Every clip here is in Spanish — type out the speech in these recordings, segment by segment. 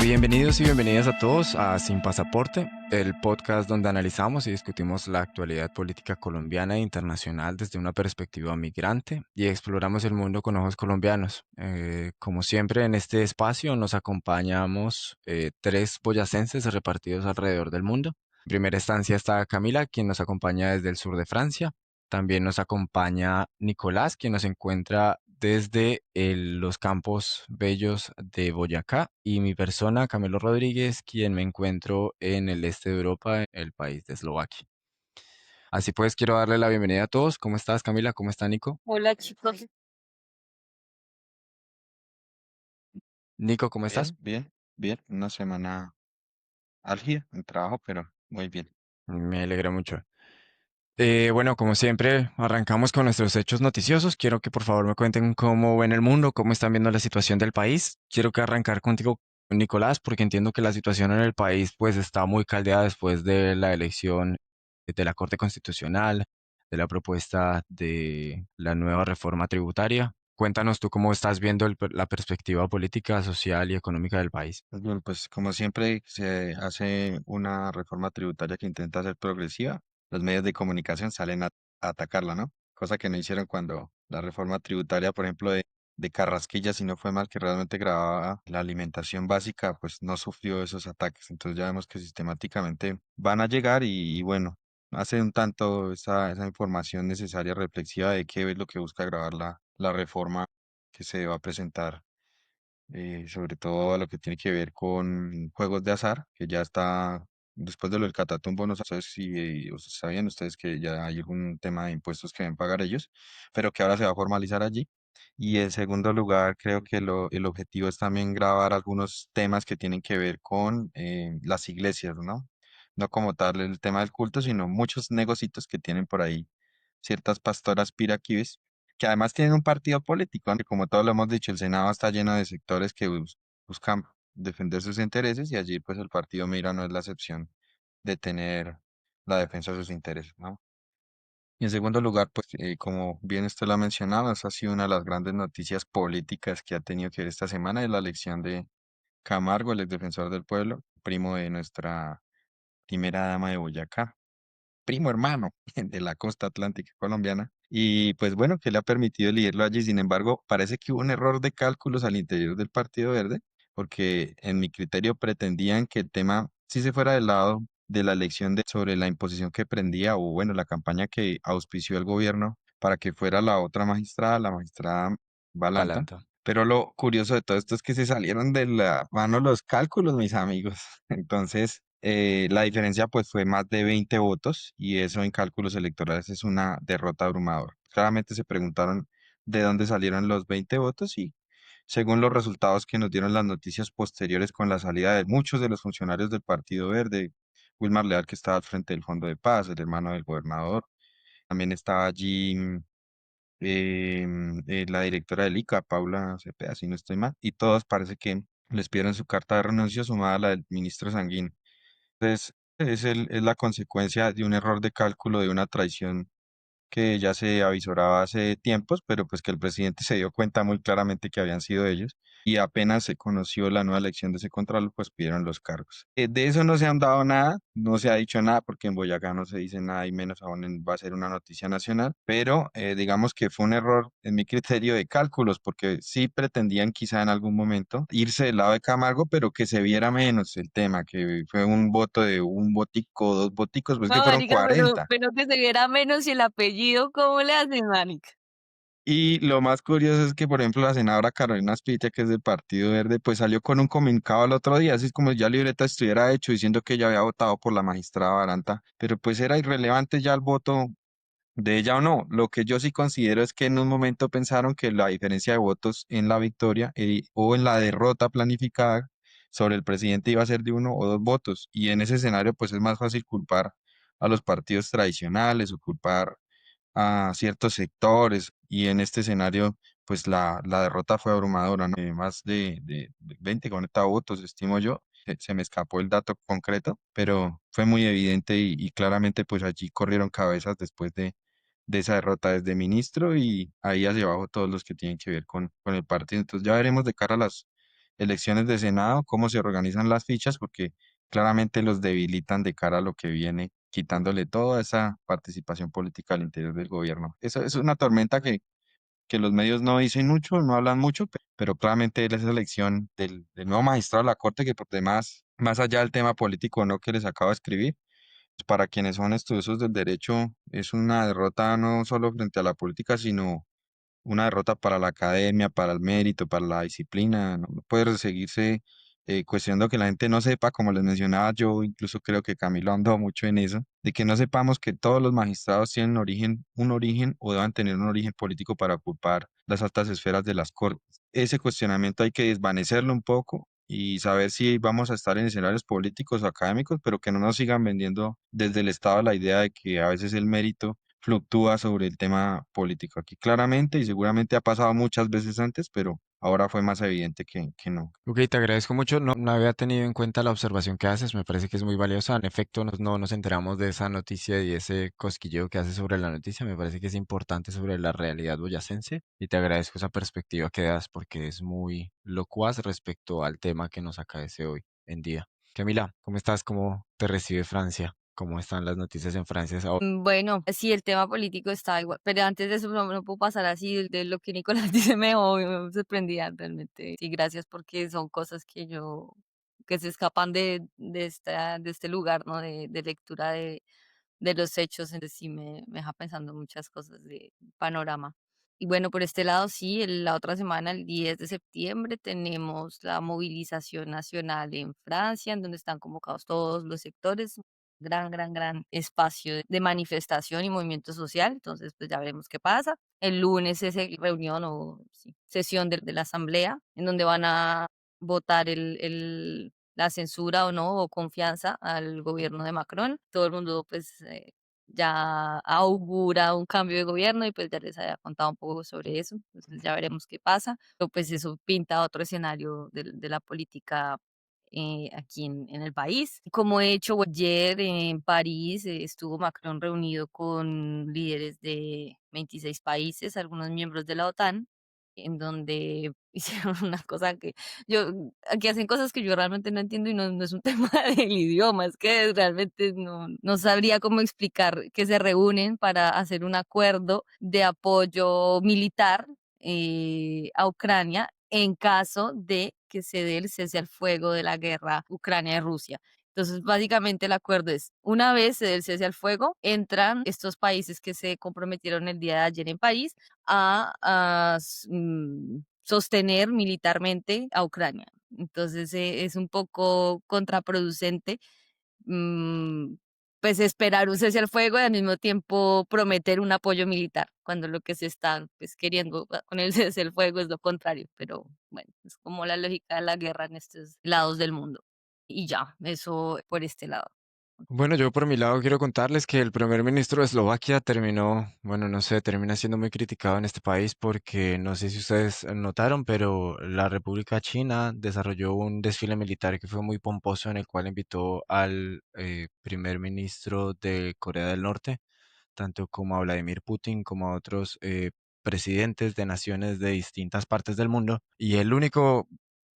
Bienvenidos y bienvenidas a todos a Sin Pasaporte, el podcast donde analizamos y discutimos la actualidad política colombiana e internacional desde una perspectiva migrante y exploramos el mundo con ojos colombianos. Como siempre, en este espacio nos acompañamos tres boyacenses repartidos alrededor del mundo. En primera instancia está Camila, quien nos acompaña desde el sur de Francia. También nos acompaña Nicolás, quien nos encuentra desde los campos bellos de Boyacá, y mi persona, Camilo Rodríguez, quien me encuentro en el este de Europa, el país de Eslovaquia. Así pues, quiero darle la bienvenida a todos. ¿Cómo estás, Camila? ¿Cómo está, Nico? Hola chicos, Nico, ¿cómo estás? Bien, bien, bien. Una semana álgida en trabajo, pero muy bien. Me alegra mucho. Bueno, como siempre, arrancamos con nuestros hechos noticiosos. Quiero que por favor me cuenten cómo ven el mundo, cómo están viendo la situación del país. Quiero que arrancar contigo, Nicolás, porque entiendo que la situación en el país pues está muy caldeada después de la elección de la Corte Constitucional, de la propuesta de la nueva reforma tributaria. Cuéntanos tú cómo estás viendo la perspectiva política, social y económica del país. Pues bueno, pues como siempre se hace una reforma tributaria que intenta ser progresiva, los medios de comunicación salen a atacarla, ¿no? Cosa que no hicieron cuando la reforma tributaria, por ejemplo, de Carrasquilla, si no fue mal, que realmente grababa la alimentación básica, pues no sufrió esos ataques. Entonces ya vemos que sistemáticamente van a llegar y bueno, hace un tanto esa información necesaria, reflexiva de qué es lo que busca grabar la reforma que se va a presentar, sobre todo a lo que tiene que ver con juegos de azar, que ya está, después de lo del Catatumbo, no sé si sabían ustedes que ya hay algún tema de impuestos que deben pagar ellos, pero que ahora se va a formalizar allí. Y en segundo lugar, creo que el objetivo es también grabar algunos temas que tienen que ver con las iglesias, ¿no? No como tal el tema del culto, sino muchos negocios que tienen por ahí ciertas pastoras piraquíes que además tienen un partido político, aunque como todos lo hemos dicho, el Senado está lleno de sectores que buscan defender sus intereses y allí pues el partido Mira no es la excepción de tener la defensa de sus intereses, ¿no? Y en segundo lugar, pues como bien usted lo ha mencionado, esa ha sido una de las grandes noticias políticas que ha tenido que ver esta semana, es la elección de Camargo, el ex defensor del pueblo, primo de nuestra primera dama de Boyacá, primo hermano de la costa atlántica colombiana. Y pues bueno, que le ha permitido elegirlo allí. Sin embargo, parece que hubo un error de cálculos al interior del Partido Verde, porque en mi criterio pretendían que el tema sí se fuera del lado de la elección sobre la imposición que prendía, o bueno, la campaña que auspició el gobierno para que fuera la otra magistrada, la magistrada Balanta. Balanta. Pero lo curioso de todo esto es que se salieron de la mano los cálculos, mis amigos. Entonces, la diferencia pues fue más de 20 votos y eso en cálculos electorales es una derrota abrumadora. Claramente se preguntaron de dónde salieron los 20 votos y según los resultados que nos dieron las noticias posteriores con la salida de muchos de los funcionarios del Partido Verde, Wilmar Leal, que estaba al frente del Fondo de Paz, el hermano del gobernador, también estaba allí la directora del ICA, Paula Cepeda, si no estoy mal, y todos parece que les pidieron su carta de renuncia sumada a la del ministro Sanguín. Entonces, es la consecuencia de un error de cálculo, de una traición que ya se avisoraba hace tiempos, pero pues que el presidente se dio cuenta muy claramente que habían sido ellos. Y apenas se conoció la nueva elección de ese contralor, pues pidieron los cargos. De eso no se han dado nada, no se ha dicho nada, porque en Boyacá no se dice nada y menos aún va a ser una noticia nacional, pero digamos que fue un error en mi criterio de cálculos, porque sí pretendían quizá en algún momento irse del lado de Camargo, pero que se viera menos el tema, que fue un voto de un botico, dos boticos, pues que no, fueron marica, pero, 40. pero que se viera menos y el apellido, ¿cómo le hacen, marica? Y lo más curioso es que, por ejemplo, la senadora Carolina Spitia, que es del Partido Verde, pues salió con un comunicado el otro día, así es como si ya la libreta estuviera hecho, diciendo que ella había votado por la magistrada Baranta, pero pues era irrelevante ya el voto de ella o no. Lo que yo sí considero es que en un momento pensaron que la diferencia de votos en la victoria o en la derrota planificada sobre el presidente iba a ser de uno o dos votos, y en ese escenario pues es más fácil culpar a los partidos tradicionales o culpar a ciertos sectores y en este escenario pues la derrota fue abrumadora, ¿no? Más de 20, 40 votos, estimo yo. Se me escapó el dato concreto, pero fue muy evidente y claramente pues allí corrieron cabezas después de esa derrota desde ministro y ahí hacia abajo todos los que tienen que ver con el partido. Entonces ya veremos de cara a las elecciones de Senado, cómo se organizan las fichas, porque claramente los debilitan de cara a lo que viene, quitándole toda esa participación política al interior del gobierno. Eso es una tormenta que los medios no dicen mucho, no hablan mucho, pero claramente es la elección del nuevo magistrado de la Corte, que por demás, más allá del tema político no que les acabo de escribir, pues, para quienes son estudiosos del derecho, es una derrota no solo frente a la política, sino una derrota para la academia, para el mérito, para la disciplina. No puede seguirse cuestionando que la gente no sepa, como les mencionaba, yo incluso creo que Camilo andó mucho en eso, de que no sepamos que todos los magistrados tienen un origen o deban tener un origen político para ocupar las altas esferas de las cortes. Ese cuestionamiento hay que desvanecerlo un poco y saber si vamos a estar en escenarios políticos o académicos, pero que no nos sigan vendiendo desde el Estado la idea de que a veces el mérito fluctúa sobre el tema político. Aquí claramente y seguramente ha pasado muchas veces antes, pero ahora fue más evidente que no. Ok, te agradezco mucho. No, no había tenido en cuenta la observación que haces. Me parece que es muy valiosa. En efecto, no nos enteramos de esa noticia y ese cosquilleo que haces sobre la noticia. Me parece que es importante sobre la realidad boyacense y te agradezco esa perspectiva que das porque es muy locuaz respecto al tema que nos acaece hoy en día. Camila, ¿cómo estás? ¿Cómo te recibe Francia? ¿Cómo están las noticias en Francia ahora? Bueno, sí, el tema político está igual, pero antes de eso no puedo pasar así de lo que Nicolás dice, me sorprendía realmente. Sí, gracias porque son cosas que se escapan de este lugar, ¿no? De lectura de los hechos, entonces sí me deja pensando muchas cosas de panorama. Y bueno, por este lado, sí, la otra semana, el 10 de septiembre, tenemos la movilización nacional en Francia, en donde están convocados todos los sectores, gran espacio de manifestación y movimiento social, entonces pues ya veremos qué pasa. El lunes es reunión o sí, sesión de la asamblea, en donde van a votar la censura o no, o confianza al gobierno de Macron. Todo el mundo pues ya augura un cambio de gobierno y pues ya les había contado un poco sobre eso, entonces ya veremos qué pasa, pero pues eso pinta otro escenario de la política aquí en el país. Como he hecho ayer en París, estuvo Macron reunido con líderes de 26 países, algunos miembros de la OTAN, en donde hicieron una cosa que aquí hacen cosas que yo realmente no entiendo y no es un tema del idioma, es que realmente no sabría cómo explicar que se reúnen para hacer un acuerdo de apoyo militar a Ucrania en caso de que se dé el cese al fuego de la guerra Ucrania y Rusia. Entonces, básicamente el acuerdo es, una vez se dé el cese al fuego, entran estos países que se comprometieron el día de ayer en París sostener militarmente a Ucrania. Entonces, es un poco contraproducente, mm, pues esperar un cese al fuego y al mismo tiempo prometer un apoyo militar, cuando lo que se está pues queriendo con el cese al fuego es lo contrario, pero bueno, es como la lógica de la guerra en estos lados del mundo. Y ya, eso por este lado. Bueno, yo por mi lado quiero contarles que el primer ministro de Eslovaquia terminó, bueno, no sé, termina siendo muy criticado en este país porque no sé si ustedes notaron, pero la República China desarrolló un desfile militar que fue muy pomposo en el cual invitó al primer ministro de Corea del Norte, tanto como a Vladimir Putin como a otros presidentes de naciones de distintas partes del mundo. Y el único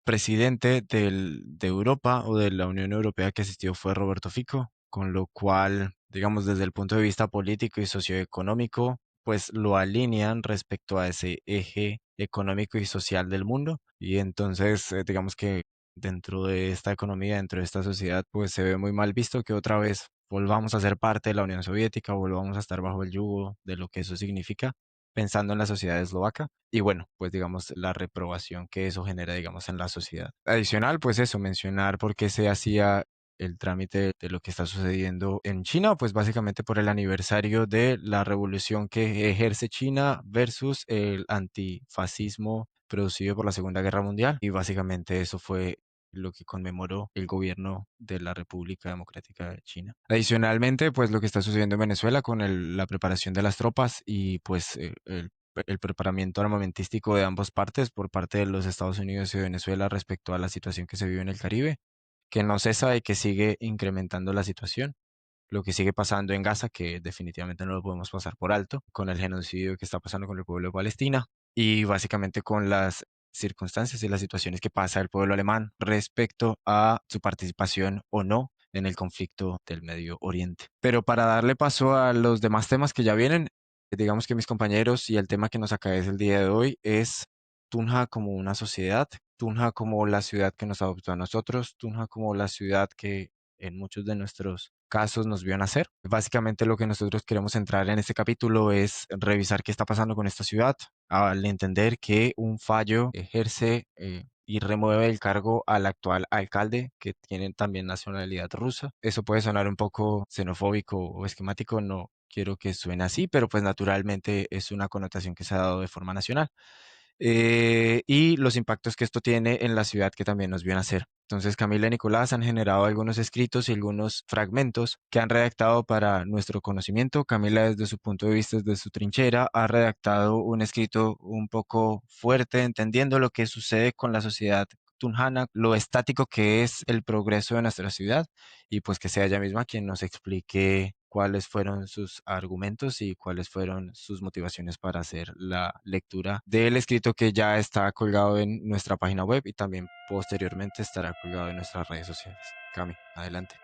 presidente de Europa o de la Unión Europea que asistió fue Roberto Fico, con lo cual, digamos, desde el punto de vista político y socioeconómico, pues lo alinean respecto a ese eje económico y social del mundo. Y entonces, digamos que dentro de esta economía, dentro de esta sociedad, pues se ve muy mal visto que otra vez volvamos a ser parte de la Unión Soviética, volvamos a estar bajo el yugo de lo que eso significa, pensando en la sociedad eslovaca y bueno, pues digamos la reprobación que eso genera, digamos, en la sociedad. Adicional, pues eso, mencionar por qué se hacía el trámite de lo que está sucediendo en China, pues básicamente por el aniversario de la revolución que ejerce China versus el antifascismo producido por la Segunda Guerra Mundial y básicamente eso fue lo que conmemoró el gobierno de la República Democrática de China. Adicionalmente, pues lo que está sucediendo en Venezuela con la preparación de las tropas y pues el preparamiento armamentístico de ambas partes por parte de los Estados Unidos y de Venezuela respecto a la situación que se vive en el Caribe, que no cesa y que sigue incrementando la situación. Lo que sigue pasando en Gaza, que definitivamente no lo podemos pasar por alto, con el genocidio que está pasando con el pueblo de Palestina y básicamente con las circunstancias y las situaciones que pasa el pueblo alemán respecto a su participación o no en el conflicto del Medio Oriente. Pero para darle paso a los demás temas que ya vienen, digamos que mis compañeros y el tema que nos acaece el día de hoy es Tunja como una sociedad, Tunja como la ciudad que nos adoptó a nosotros, Tunja como la ciudad que en muchos de nuestros casos nos vio nacer. Básicamente lo que nosotros queremos entrar en este capítulo es revisar qué está pasando con esta ciudad, al entender que un fallo ejerce y remueve el cargo al actual alcalde, que tiene también nacionalidad rusa. Eso puede sonar un poco xenofóbico o esquemático, no quiero que suene así, pero pues naturalmente es una connotación que se ha dado de forma nacional. Y los impactos que esto tiene en la ciudad que también nos vio nacer. Entonces, Camila y Nicolás han generado algunos escritos y algunos fragmentos que han redactado para nuestro conocimiento. Camila, desde su punto de vista, desde su trinchera, ha redactado un escrito un poco fuerte, entendiendo lo que sucede con la sociedad tunjana, lo estático que es el progreso de nuestra ciudad, y pues que sea ella misma quien nos explique cuáles fueron sus argumentos y cuáles fueron sus motivaciones para hacer la lectura del escrito que ya está colgado en nuestra página web y también posteriormente estará colgado en nuestras redes sociales. Cami, adelante.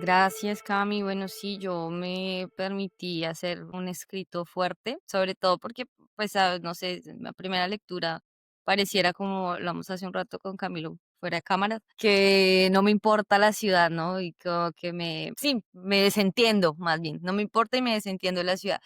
Gracias, Cami. Bueno, sí, yo me permití hacer un escrito fuerte, sobre todo porque, pues, no sé, en la primera lectura pareciera como hablamos hace un rato con Camilo fuera de cámara, que no me importa la ciudad, ¿no? Y como que sí, me desentiendo más bien, no me importa y me desentiendo de la ciudad.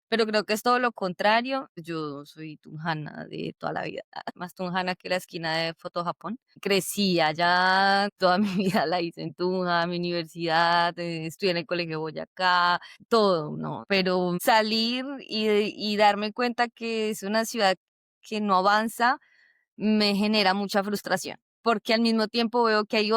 Pero creo que es todo lo contrario. Yo soy tunjana de toda la vida, más tunjana que la esquina de Foto Japón. Crecí allá, toda mi vida la hice en Tunja, mi universidad, estudié en el Colegio Boyacá, todo, ¿no? Pero salir y darme cuenta que es una ciudad que no avanza me genera mucha frustración, porque al mismo tiempo veo que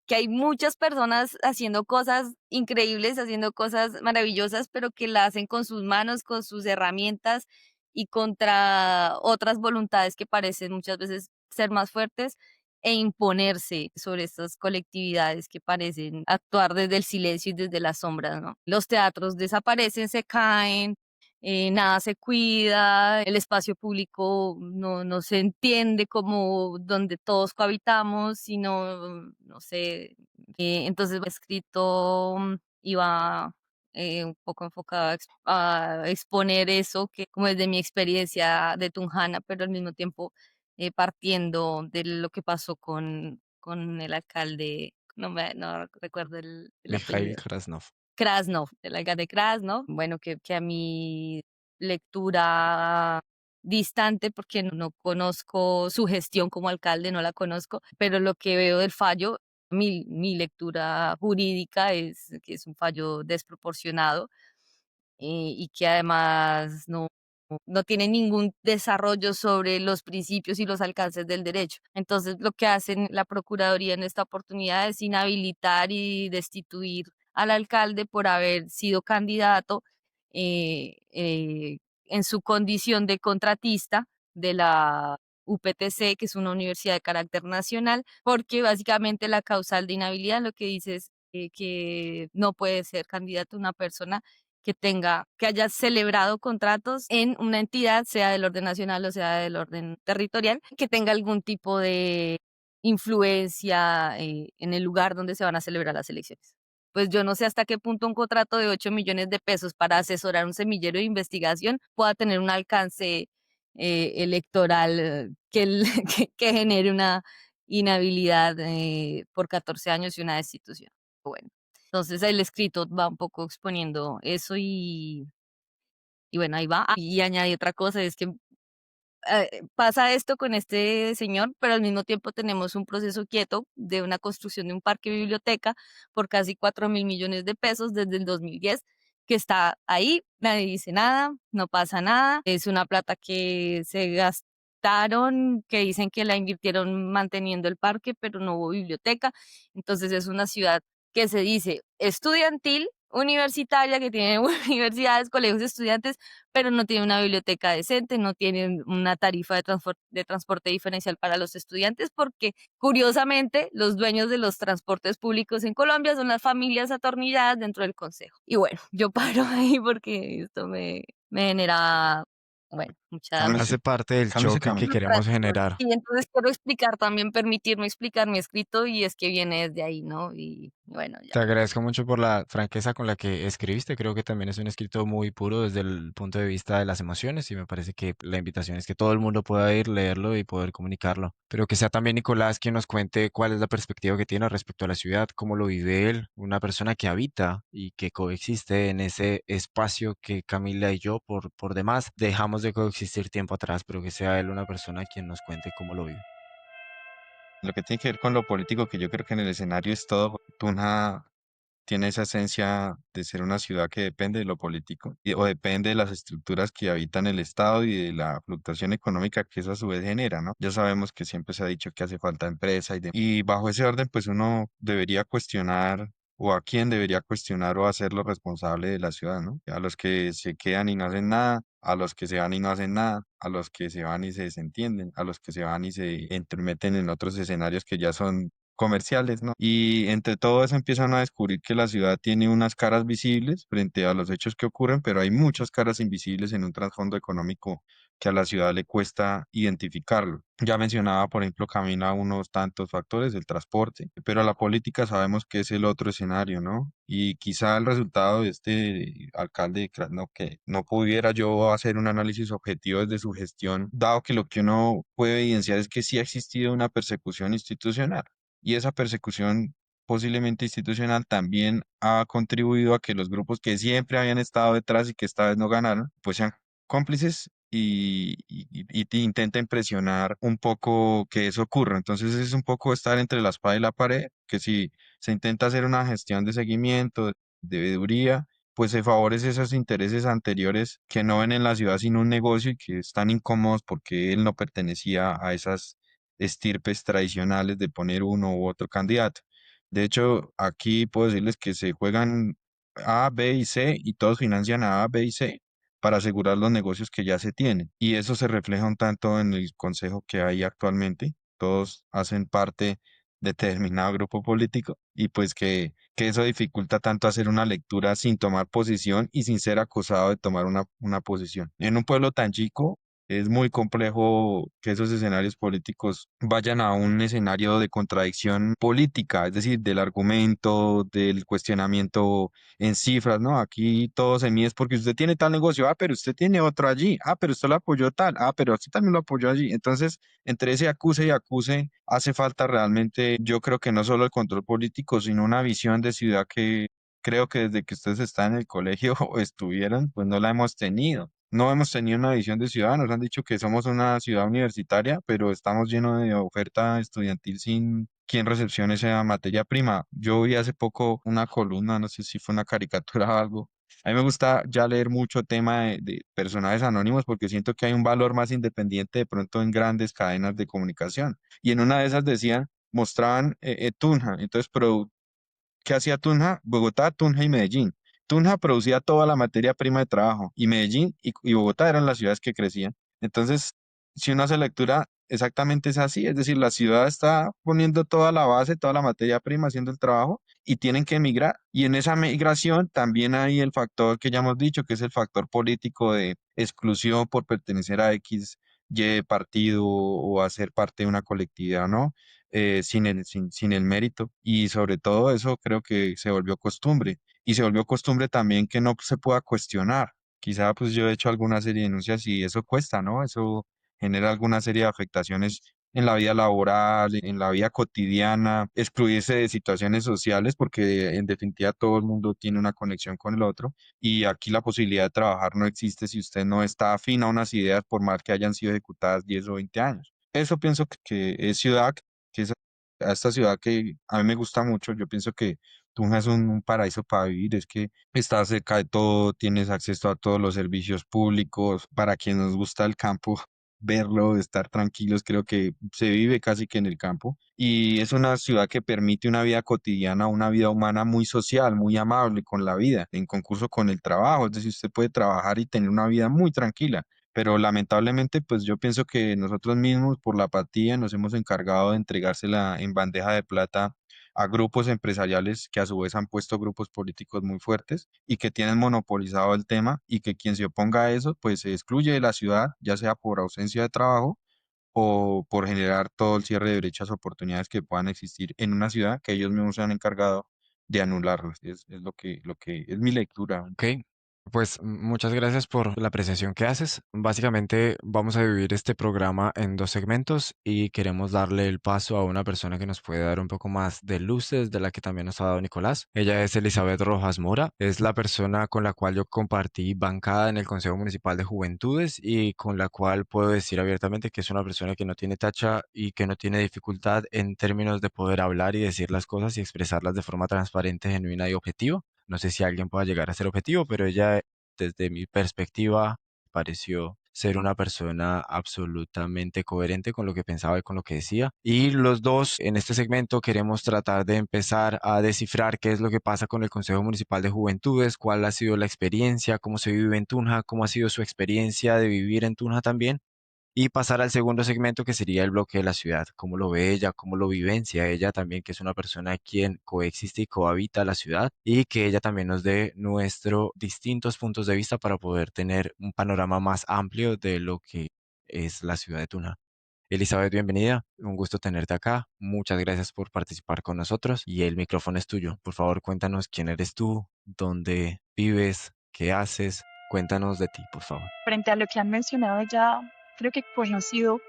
que hay muchas personas haciendo cosas increíbles, haciendo cosas maravillosas, pero que la hacen con sus manos, con sus herramientas y contra otras voluntades que parecen muchas veces ser más fuertes e imponerse sobre estas colectividades que parecen actuar desde el silencio y desde las sombras, ¿no? Los teatros desaparecen, se caen, nada se cuida, el espacio público no se entiende como donde todos cohabitamos, sino, no sé, entonces va escrito, iba un poco enfocado a exponer eso, que como desde mi experiencia de Tunjana, pero al mismo tiempo partiendo de lo que pasó con el alcalde, no recuerdo el Mikhail apellido. Krasnov. Krasnov, del alcalde Krasnov, bueno, que a mi lectura distante, porque no conozco su gestión como alcalde, no la conozco, pero lo que veo del fallo, mi lectura jurídica es que es un fallo desproporcionado, y que además no tiene ningún desarrollo sobre los principios y los alcances del derecho. Entonces, lo que hacen la Procuraduría en esta oportunidad es inhabilitar y destituir al alcalde por haber sido candidato en su condición de contratista de la UPTC, que es una universidad de carácter nacional, porque básicamente la causal de inhabilidad lo que dice es que no puede ser candidato una persona que haya celebrado contratos en una entidad, sea del orden nacional o sea del orden territorial, que tenga algún tipo de influencia en el lugar donde se van a celebrar las elecciones. Pues yo no sé hasta qué punto un contrato de 8 millones de pesos para asesorar un semillero de investigación pueda tener un alcance electoral que genere una inhabilidad por 14 años y una destitución. Bueno. Entonces el escrito va un poco exponiendo eso y bueno, ahí va. Y añadí otra cosa, es que pasa esto con este señor, pero al mismo tiempo tenemos un proceso quieto de una construcción de un parque biblioteca por casi 4.000 millones de pesos desde el 2010, que está ahí, nadie dice nada, no pasa nada, es una plata que se gastaron, que dicen que la invirtieron manteniendo el parque, pero no hubo biblioteca, entonces es una ciudad que se dice estudiantil, universitaria, que tiene universidades, colegios de estudiantes, pero no tiene una biblioteca decente, no tiene una tarifa de transporte diferencial para los estudiantes, porque curiosamente los dueños de los transportes públicos en Colombia son las familias atornilladas dentro del consejo. Y bueno, yo paro ahí porque esto me genera Bueno, Hace Cálmese, parte del cálmese, choque Cami. que mucha queremos tranquilidad. generar. Y entonces quiero explicar también, permitirme explicar mi escrito y es que viene desde ahí, ¿no? Y bueno, ya. Te agradezco mucho por la franqueza con la que escribiste. Creo que también es un escrito muy puro desde el punto de vista de las emociones y me parece que la invitación es que todo el mundo pueda ir, leerlo y poder comunicarlo. Pero que sea también Nicolás quien nos cuente cuál es la perspectiva que tiene respecto a la ciudad, cómo lo vive él, una persona que habita y que coexiste en ese espacio que Camila y yo por demás dejamos de coexistir tiempo atrás, pero que sea él una persona quien nos cuente cómo lo vive. Lo que tiene que ver con lo político, que yo creo que en el escenario es todo. Tunja tiene esa esencia de ser una ciudad que depende de lo político o depende de las estructuras que habitan el Estado y de la fluctuación económica que eso a su vez genera, ¿no? Ya sabemos que siempre se ha dicho que hace falta empresa y bajo ese orden, pues uno debería cuestionar o a quién debería cuestionar o hacerlo responsable de la ciudad, ¿no? A los que se quedan y no hacen nada, a los que se van y no hacen nada, a los que se van y se desentienden, a los que se van y se entremeten en otros escenarios que ya son comerciales, ¿no? Y entre todo eso empiezan a descubrir que la ciudad tiene unas caras visibles frente a los hechos que ocurren, pero hay muchas caras invisibles en un trasfondo económico que a la ciudad le cuesta identificarlo. Ya mencionaba, por ejemplo, Camila, unos tantos factores, el transporte, pero la política sabemos que es el otro escenario, ¿no? Y quizá el resultado de este alcalde de Krasno, que no pudiera yo hacer un análisis objetivo desde su gestión, dado que lo que uno puede evidenciar es que sí ha existido una persecución institucional. Y esa persecución posiblemente institucional también ha contribuido a que los grupos que siempre habían estado detrás y que esta vez no ganaron, pues sean cómplices y te intenten presionar un poco que eso ocurra. Entonces es un poco estar entre la espada y la pared, que si se intenta hacer una gestión de seguimiento, de veeduría, pues se favorece esos intereses anteriores que no ven en la ciudad sino un negocio y que están incómodos porque él no pertenecía a esas estirpes tradicionales de poner uno u otro candidato. De hecho, aquí puedo decirles que se juegan A, B y C y todos financian a B y C para asegurar los negocios que ya se tienen. Y eso se refleja un tanto en el consejo que hay actualmente. Todos hacen parte de determinado grupo político y pues que eso dificulta tanto hacer una lectura sin tomar posición y sin ser acusado de tomar una posición. En un pueblo tan chico, es muy complejo que esos escenarios políticos vayan a un escenario de contradicción política, es decir, del argumento, del cuestionamiento en cifras, ¿no? Aquí todo se mide es porque usted tiene tal negocio, ah, pero usted tiene otro allí, ah, pero usted lo apoyó tal, ah, pero usted también lo apoyó allí. Entonces, entre ese acuse y acuse, hace falta realmente, yo creo que no solo el control político, sino una visión de ciudad que creo que desde que ustedes están en el colegio o estuvieron, pues no la hemos tenido. No hemos tenido una visión de ciudad, nos han dicho que somos una ciudad universitaria, pero estamos llenos de oferta estudiantil sin quien recepcione esa materia prima. Yo vi hace poco una columna, no sé si fue una caricatura o algo. A mí me gusta ya leer mucho tema de personajes anónimos porque siento que hay un valor más independiente de pronto en grandes cadenas de comunicación. Y en una de esas decían, mostraban Tunja, entonces ¿qué hacía Tunja? Bogotá, Tunja y Medellín. Tunja producía toda la materia prima de trabajo y Medellín y Bogotá eran las ciudades que crecían. Entonces, si uno hace lectura, exactamente es así, es decir, la ciudad está poniendo toda la base, toda la materia prima, haciendo el trabajo y tienen que emigrar. Y en esa migración también hay el factor que ya hemos dicho, que es el factor político de exclusión por pertenecer a X, Y partido o a ser parte de una colectividad, ¿no? Sin el mérito. Y sobre todo eso creo que se volvió costumbre. Y se volvió costumbre también que no se pueda cuestionar. Quizá pues yo he hecho alguna serie de denuncias y eso cuesta, ¿no? Eso genera alguna serie de afectaciones en la vida laboral, en la vida cotidiana, excluirse de situaciones sociales, porque en definitiva todo el mundo tiene una conexión con el otro. Y aquí la posibilidad de trabajar no existe si usted no está afín a unas ideas, por más que hayan sido ejecutadas 10 o 20 años. Eso pienso que es ciudad que es a esta ciudad que a mí me gusta mucho. Yo pienso que Tunja es un paraíso para vivir, es que estás cerca de todo, tienes acceso a todos los servicios públicos. Para quien nos gusta el campo, verlo, estar tranquilos, creo que se vive casi que en el campo. Y es una ciudad que permite una vida cotidiana, una vida humana muy social, muy amable con la vida, en concurso con el trabajo. Es decir, usted puede trabajar y tener una vida muy tranquila. Pero lamentablemente, pues yo pienso que nosotros mismos, por la apatía, nos hemos encargado de entregársela en bandeja de plata a grupos empresariales que a su vez han puesto grupos políticos muy fuertes y que tienen monopolizado el tema y que quien se oponga a eso, pues se excluye de la ciudad, ya sea por ausencia de trabajo o por generar todo el cierre de brechas o oportunidades que puedan existir en una ciudad que ellos mismos se han encargado de anularlas. Es lo que es mi lectura. Ok, pues muchas gracias por la apreciación que haces. Básicamente vamos a dividir este programa en dos segmentos y queremos darle el paso a una persona que nos puede dar un poco más de luces de la que también nos ha dado Nicolás. Ella es Elizabeth Rojas Mora, es la persona con la cual yo compartí bancada en el Consejo Municipal de Juventudes y con la cual puedo decir abiertamente que es una persona que no tiene tacha y que no tiene dificultad en términos de poder hablar y decir las cosas y expresarlas de forma transparente, genuina y objetiva. No sé si alguien pueda llegar a ser objetivo, pero ella, desde mi perspectiva, pareció ser una persona absolutamente coherente con lo que pensaba y con lo que decía. Y los dos en este segmento queremos tratar de empezar a descifrar qué es lo que pasa con el Consejo Municipal de Juventudes, cuál ha sido la experiencia, cómo se vive en Tunja, cómo ha sido su experiencia de vivir en Tunja también y pasar al segundo segmento que sería el bloque de la ciudad, cómo lo ve ella, cómo lo vivencia ella también, que es una persona quien coexiste y cohabita la ciudad y que ella también nos dé nuestros distintos puntos de vista para poder tener un panorama más amplio de lo que es la ciudad de Tuna. Elizabeth, bienvenida, un gusto tenerte acá, muchas gracias por participar con nosotros y el micrófono es tuyo. Por favor, cuéntanos quién eres tú, dónde vives, qué haces, cuéntanos de ti, por favor. Frente a lo que han mencionado ya, creo que coincido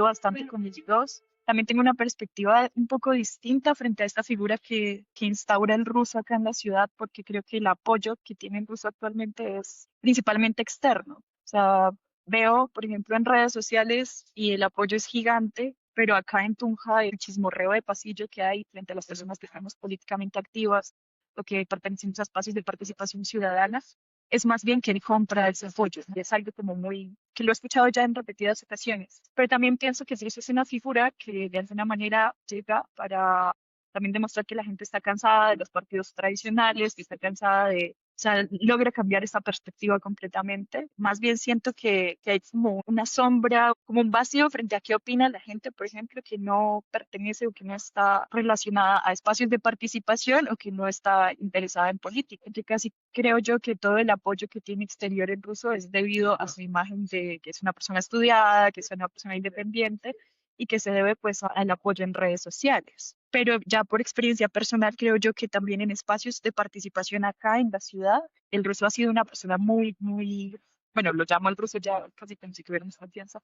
bastante con ellos dos. También tengo una perspectiva un poco distinta frente a esta figura que instaura el ruso acá en la ciudad, porque creo que el apoyo que tiene el ruso actualmente es principalmente externo. O sea, veo, por ejemplo, en redes sociales y el apoyo es gigante, pero acá en Tunja el chismorreo de pasillo que hay frente a las personas que estamos políticamente activas o que pertenecemos a espacios de participación ciudadana es más bien que él compra ese apoyo. Y es algo como muy, que lo he escuchado ya en repetidas ocasiones. Pero también pienso que eso es una figura que de alguna manera llega para también demostrar que la gente está cansada de los partidos tradicionales, que está cansada de, o sea, logra cambiar esa perspectiva completamente. Más bien siento que hay como una sombra, como un vacío frente a qué opina la gente, por ejemplo, que no pertenece o que no está relacionada a espacios de participación o que no está interesada en política. Yo casi creo yo que todo el apoyo que tiene exterior en ruso es debido a su imagen de que es una persona estudiada, que es una persona independiente y que se debe pues al apoyo en redes sociales. Pero ya por experiencia personal creo yo que también en espacios de participación acá en la ciudad, el ruso ha sido una persona muy, bueno, lo llamo el ruso ya casi como si tuviéramos confianza,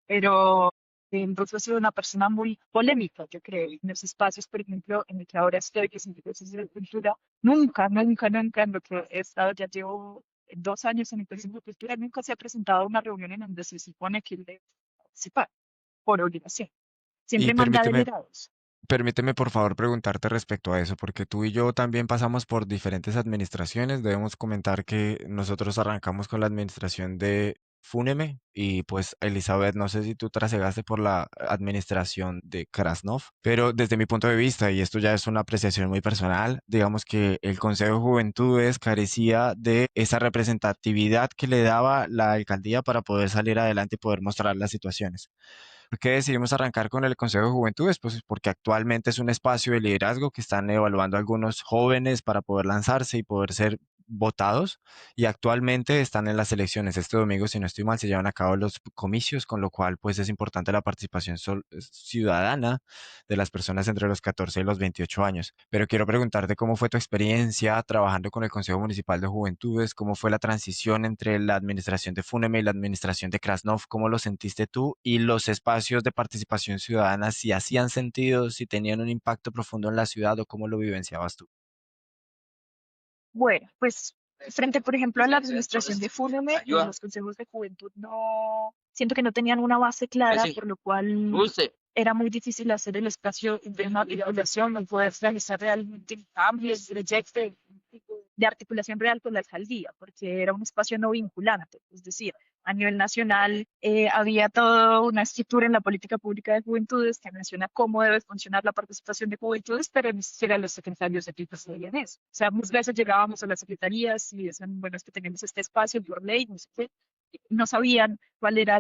pero el ruso ha sido una persona muy polémica, yo creo, en los espacios, por ejemplo, en el que ahora estoy, que es en el proceso de cultura, nunca en lo que he estado, ya llevo 2 años en el proceso de cultura, nunca se ha presentado una reunión en donde se supone que él debe participar por obligación. Y Siempre manda permíteme delegados. Permíteme por favor preguntarte respecto a eso, porque tú y yo también pasamos por diferentes administraciones. Debemos comentar que nosotros arrancamos con la administración de Fúneme y pues Elizabeth, no sé si tú trasegaste por la administración de Krasnov, pero desde mi punto de vista, y esto ya es una apreciación muy personal, digamos que el Consejo de Juventudes carecía de esa representatividad que le daba la alcaldía para poder salir adelante y poder mostrar las situaciones. ¿Por qué decidimos arrancar con el Consejo de Juventudes? Pues porque actualmente es un espacio de liderazgo que están evaluando algunos jóvenes para poder lanzarse y poder ser votados y actualmente están en las elecciones. Este domingo, si no estoy mal, se llevan a cabo los comicios, con lo cual pues es importante la participación ciudadana de las personas entre los 14 y los 28 años. Pero quiero preguntarte cómo fue tu experiencia trabajando con el Consejo Municipal de Juventudes, cómo fue la transición entre la administración de Funeme y la administración de Krasnov, cómo lo sentiste tú y los espacios de participación ciudadana, si hacían sentido, si tenían un impacto profundo en la ciudad o cómo lo vivenciabas tú. Bueno, pues frente, por ejemplo, a la administración de Fúneme, los consejos de juventud no, siento que no tenían una base clara, por lo cual era muy difícil hacer el espacio de una articulación, no poder realizar realmente cambios, proyectos de articulación real con la alcaldía, porque era un espacio no vinculante, es decir, a nivel nacional había toda una estructura en la política pública de juventudes que menciona cómo debe funcionar la participación de juventudes, pero ni siquiera los secretarios de equipos sabían eso. O sea, muchas veces llegábamos a las secretarías y decían, bueno, es que tenemos este espacio por ley, no sé qué, y no sabían cuál era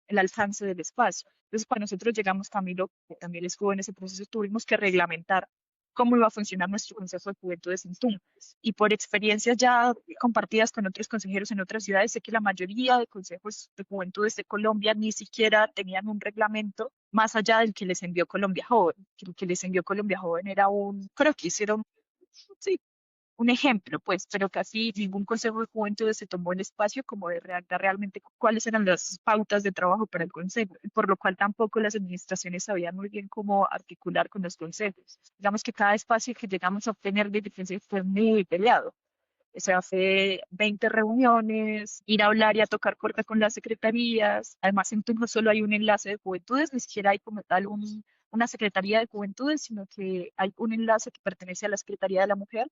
el alcance del espacio. Entonces, cuando nosotros llegamos, Camilo, que también estuvo en ese proceso, tuvimos que reglamentar cómo iba a funcionar nuestro Consejo de Juventudes en Tunja. Y por experiencias ya compartidas con otros consejeros en otras ciudades, sé que la mayoría de consejos de juventudes de Colombia ni siquiera tenían un reglamento más allá del que les envió Colombia Joven. Que el que les envió Colombia Joven era creo que hicieron, sí, un ejemplo, pues, pero casi ningún consejo de juventud se tomó el espacio como de redactar realmente cuáles eran las pautas de trabajo para el consejo, por lo cual tampoco las administraciones sabían muy bien cómo articular con los consejos. Digamos que cada espacio que llegamos a obtener de consejo fue muy peleado. Se hace 20 reuniones, ir a hablar y a tocar puerta con las secretarías. Además, en Tunja solo hay un enlace de juventudes, ni siquiera hay como tal una secretaría de juventudes, sino que hay un enlace que pertenece a la Secretaría de la Mujer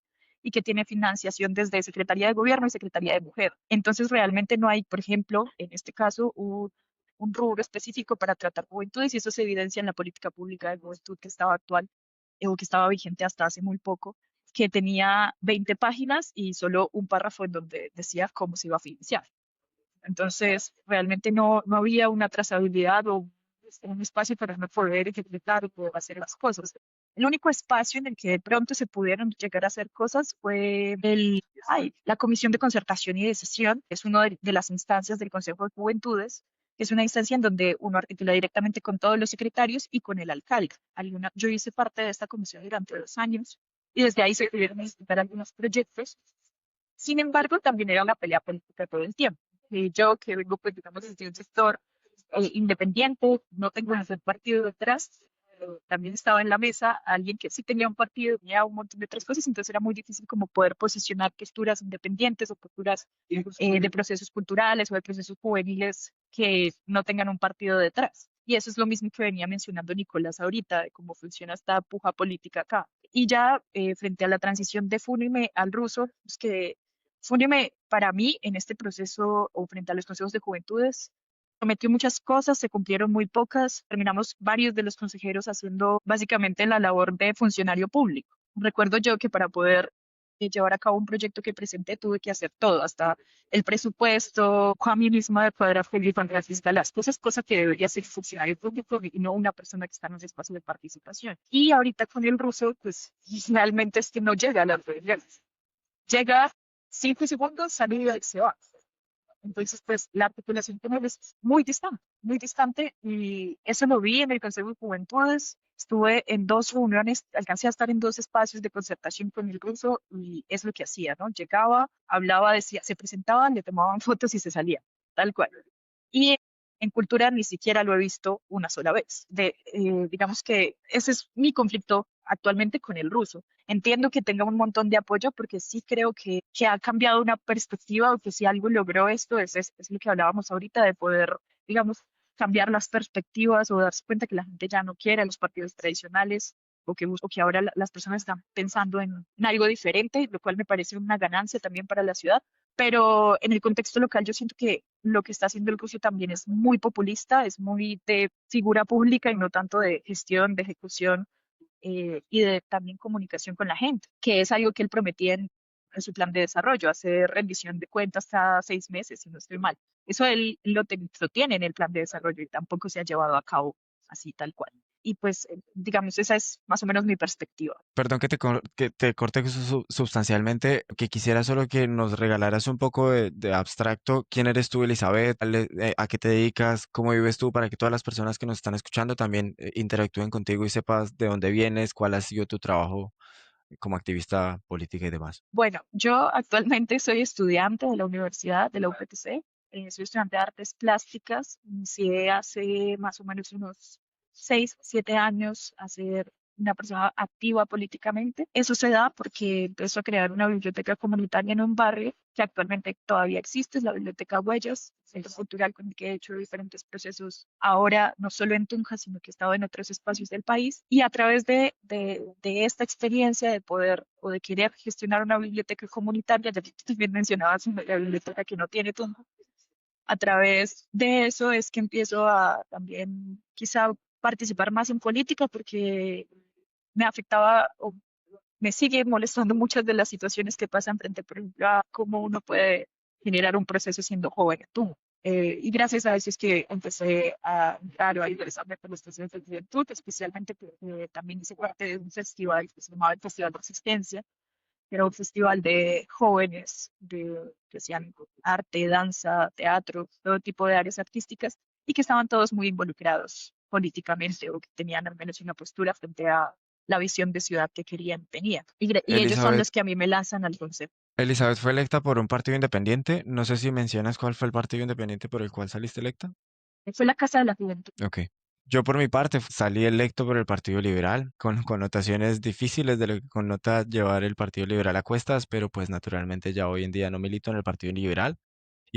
y que tiene financiación desde Secretaría de Gobierno y Secretaría de Mujer. Entonces, realmente no hay, por ejemplo, en este caso, un rubro específico para tratar juventudes y eso se evidencia en la política pública de juventud que estaba actual o que estaba vigente hasta hace muy poco, que tenía 20 páginas y solo un párrafo en donde decía cómo se iba a financiar. Entonces, realmente no había una trazabilidad o un espacio para no poder ejecutar o poder hacer las cosas. El único espacio en el que de pronto se pudieron llegar a hacer cosas fue la Comisión de Concertación y Decisión, que es una de las instancias del Consejo de Juventudes, que es una instancia en donde uno articula directamente con todos los secretarios y con el alcalde. Yo hice parte de esta comisión durante 2 años y desde ahí se pudieron ejecutar algunos proyectos. Sin embargo, también era una pelea política todo el tiempo. Yo que vengo, pues, digamos, desde un sector independiente, no tengo ningún partido detrás, también estaba en la mesa alguien que sí tenía un partido, tenía un montón de otras cosas, entonces era muy difícil como poder posicionar posturas independientes o posturas de procesos culturales o de procesos juveniles que no tengan un partido detrás. Y eso es lo mismo que venía mencionando Nicolás ahorita, de cómo funciona esta puja política acá. Y ya frente a la transición de Funime al ruso, es que Funime para mí en este proceso o frente a los consejos de juventudes prometió muchas cosas, se cumplieron muy pocas. Terminamos varios de los consejeros haciendo básicamente la labor de funcionario público. Recuerdo yo que para poder llevar a cabo un proyecto que presenté tuve que hacer todo, hasta el presupuesto, a mí misma de cuadrar las cosas, cosa que debería ser funcionario público y no una persona que está en un espacio de participación. Y ahorita con el ruso, pues realmente es que no llega a las reuniones. Llega 5 segundos, salida y se va. Entonces, pues la articulación con él es muy distante y eso lo vi en el Consejo de Juventudes. Estuve en 2 reuniones, alcancé a estar en 2 espacios de concertación con el ruso y es lo que hacía, ¿no? Llegaba, hablaba, decía, se presentaban, le tomaban fotos y se salía, tal cual. Y en cultura ni siquiera lo he visto una sola vez. Digamos que ese es mi conflicto actualmente con el ruso. Entiendo que tenga un montón de apoyo porque sí creo que ha cambiado una perspectiva o que si algo logró esto es lo que hablábamos ahorita de poder, digamos, cambiar las perspectivas o darse cuenta que la gente ya no quiere a los partidos tradicionales o que ahora las personas están pensando en algo diferente, lo cual me parece una ganancia también para la ciudad. Pero en el contexto local yo siento que lo que está haciendo el ruso también es muy populista, es muy de figura pública y no tanto de gestión, de ejecución y de también comunicación con la gente, que es algo que él prometía en su plan de desarrollo, hacer rendición de cuentas cada 6 meses, si no estoy mal. Eso él lo tiene en el plan de desarrollo y tampoco se ha llevado a cabo así tal cual. Y pues, digamos, esa es más o menos mi perspectiva. Perdón que te corte sustancialmente, que quisiera solo que nos regalaras un poco de abstracto. ¿Quién eres tú, Elizabeth? ¿A qué te dedicas? ¿Cómo vives tú? Para que todas las personas que nos están escuchando también interactúen contigo y sepas de dónde vienes, cuál ha sido tu trabajo como activista política y demás. Bueno, yo actualmente soy estudiante de la Universidad de la UPTC. Soy estudiante de artes plásticas. Inicié hace más o menos unos 6, 7 años a ser una persona activa políticamente. Eso se da porque empezó a crear una biblioteca comunitaria en un barrio que actualmente todavía existe, es la Biblioteca Huellas, centro cultural con el que he hecho diferentes procesos ahora, no solo en Tunja, sino que he estado en otros espacios del país. Y a través de esta experiencia de poder o de querer gestionar una biblioteca comunitaria, ya que tú también mencionabas la biblioteca que no tiene Tunja, a través de eso es que empiezo a también quizá participar más en política porque me afectaba o me sigue molestando muchas de las situaciones que pasan frente, por ejemplo, a cómo uno puede generar un proceso siendo joven tú. Y gracias a eso es que empecé a entrar o a interesarme por los procesos de juventud, especialmente porque también hice parte de un festival que se llamaba el Festival de Resistencia, que era un festival de jóvenes que hacían arte, danza, teatro, todo tipo de áreas artísticas, y que estaban todos muy involucrados políticamente o que tenían al menos una postura frente a la visión de ciudad que querían, tenían. Y ellos son Elizabeth, los que a mí me lanzan al concepto. Elizabeth fue electa por un partido independiente. No sé si mencionas cuál fue el partido independiente por el cual saliste electa. Fue la Casa de la Juventud. Ok. Yo por mi parte salí electo por el Partido Liberal, con connotaciones difíciles de lo que connota llevar el Partido Liberal a cuestas, pero pues naturalmente ya hoy en día no milito en el Partido Liberal.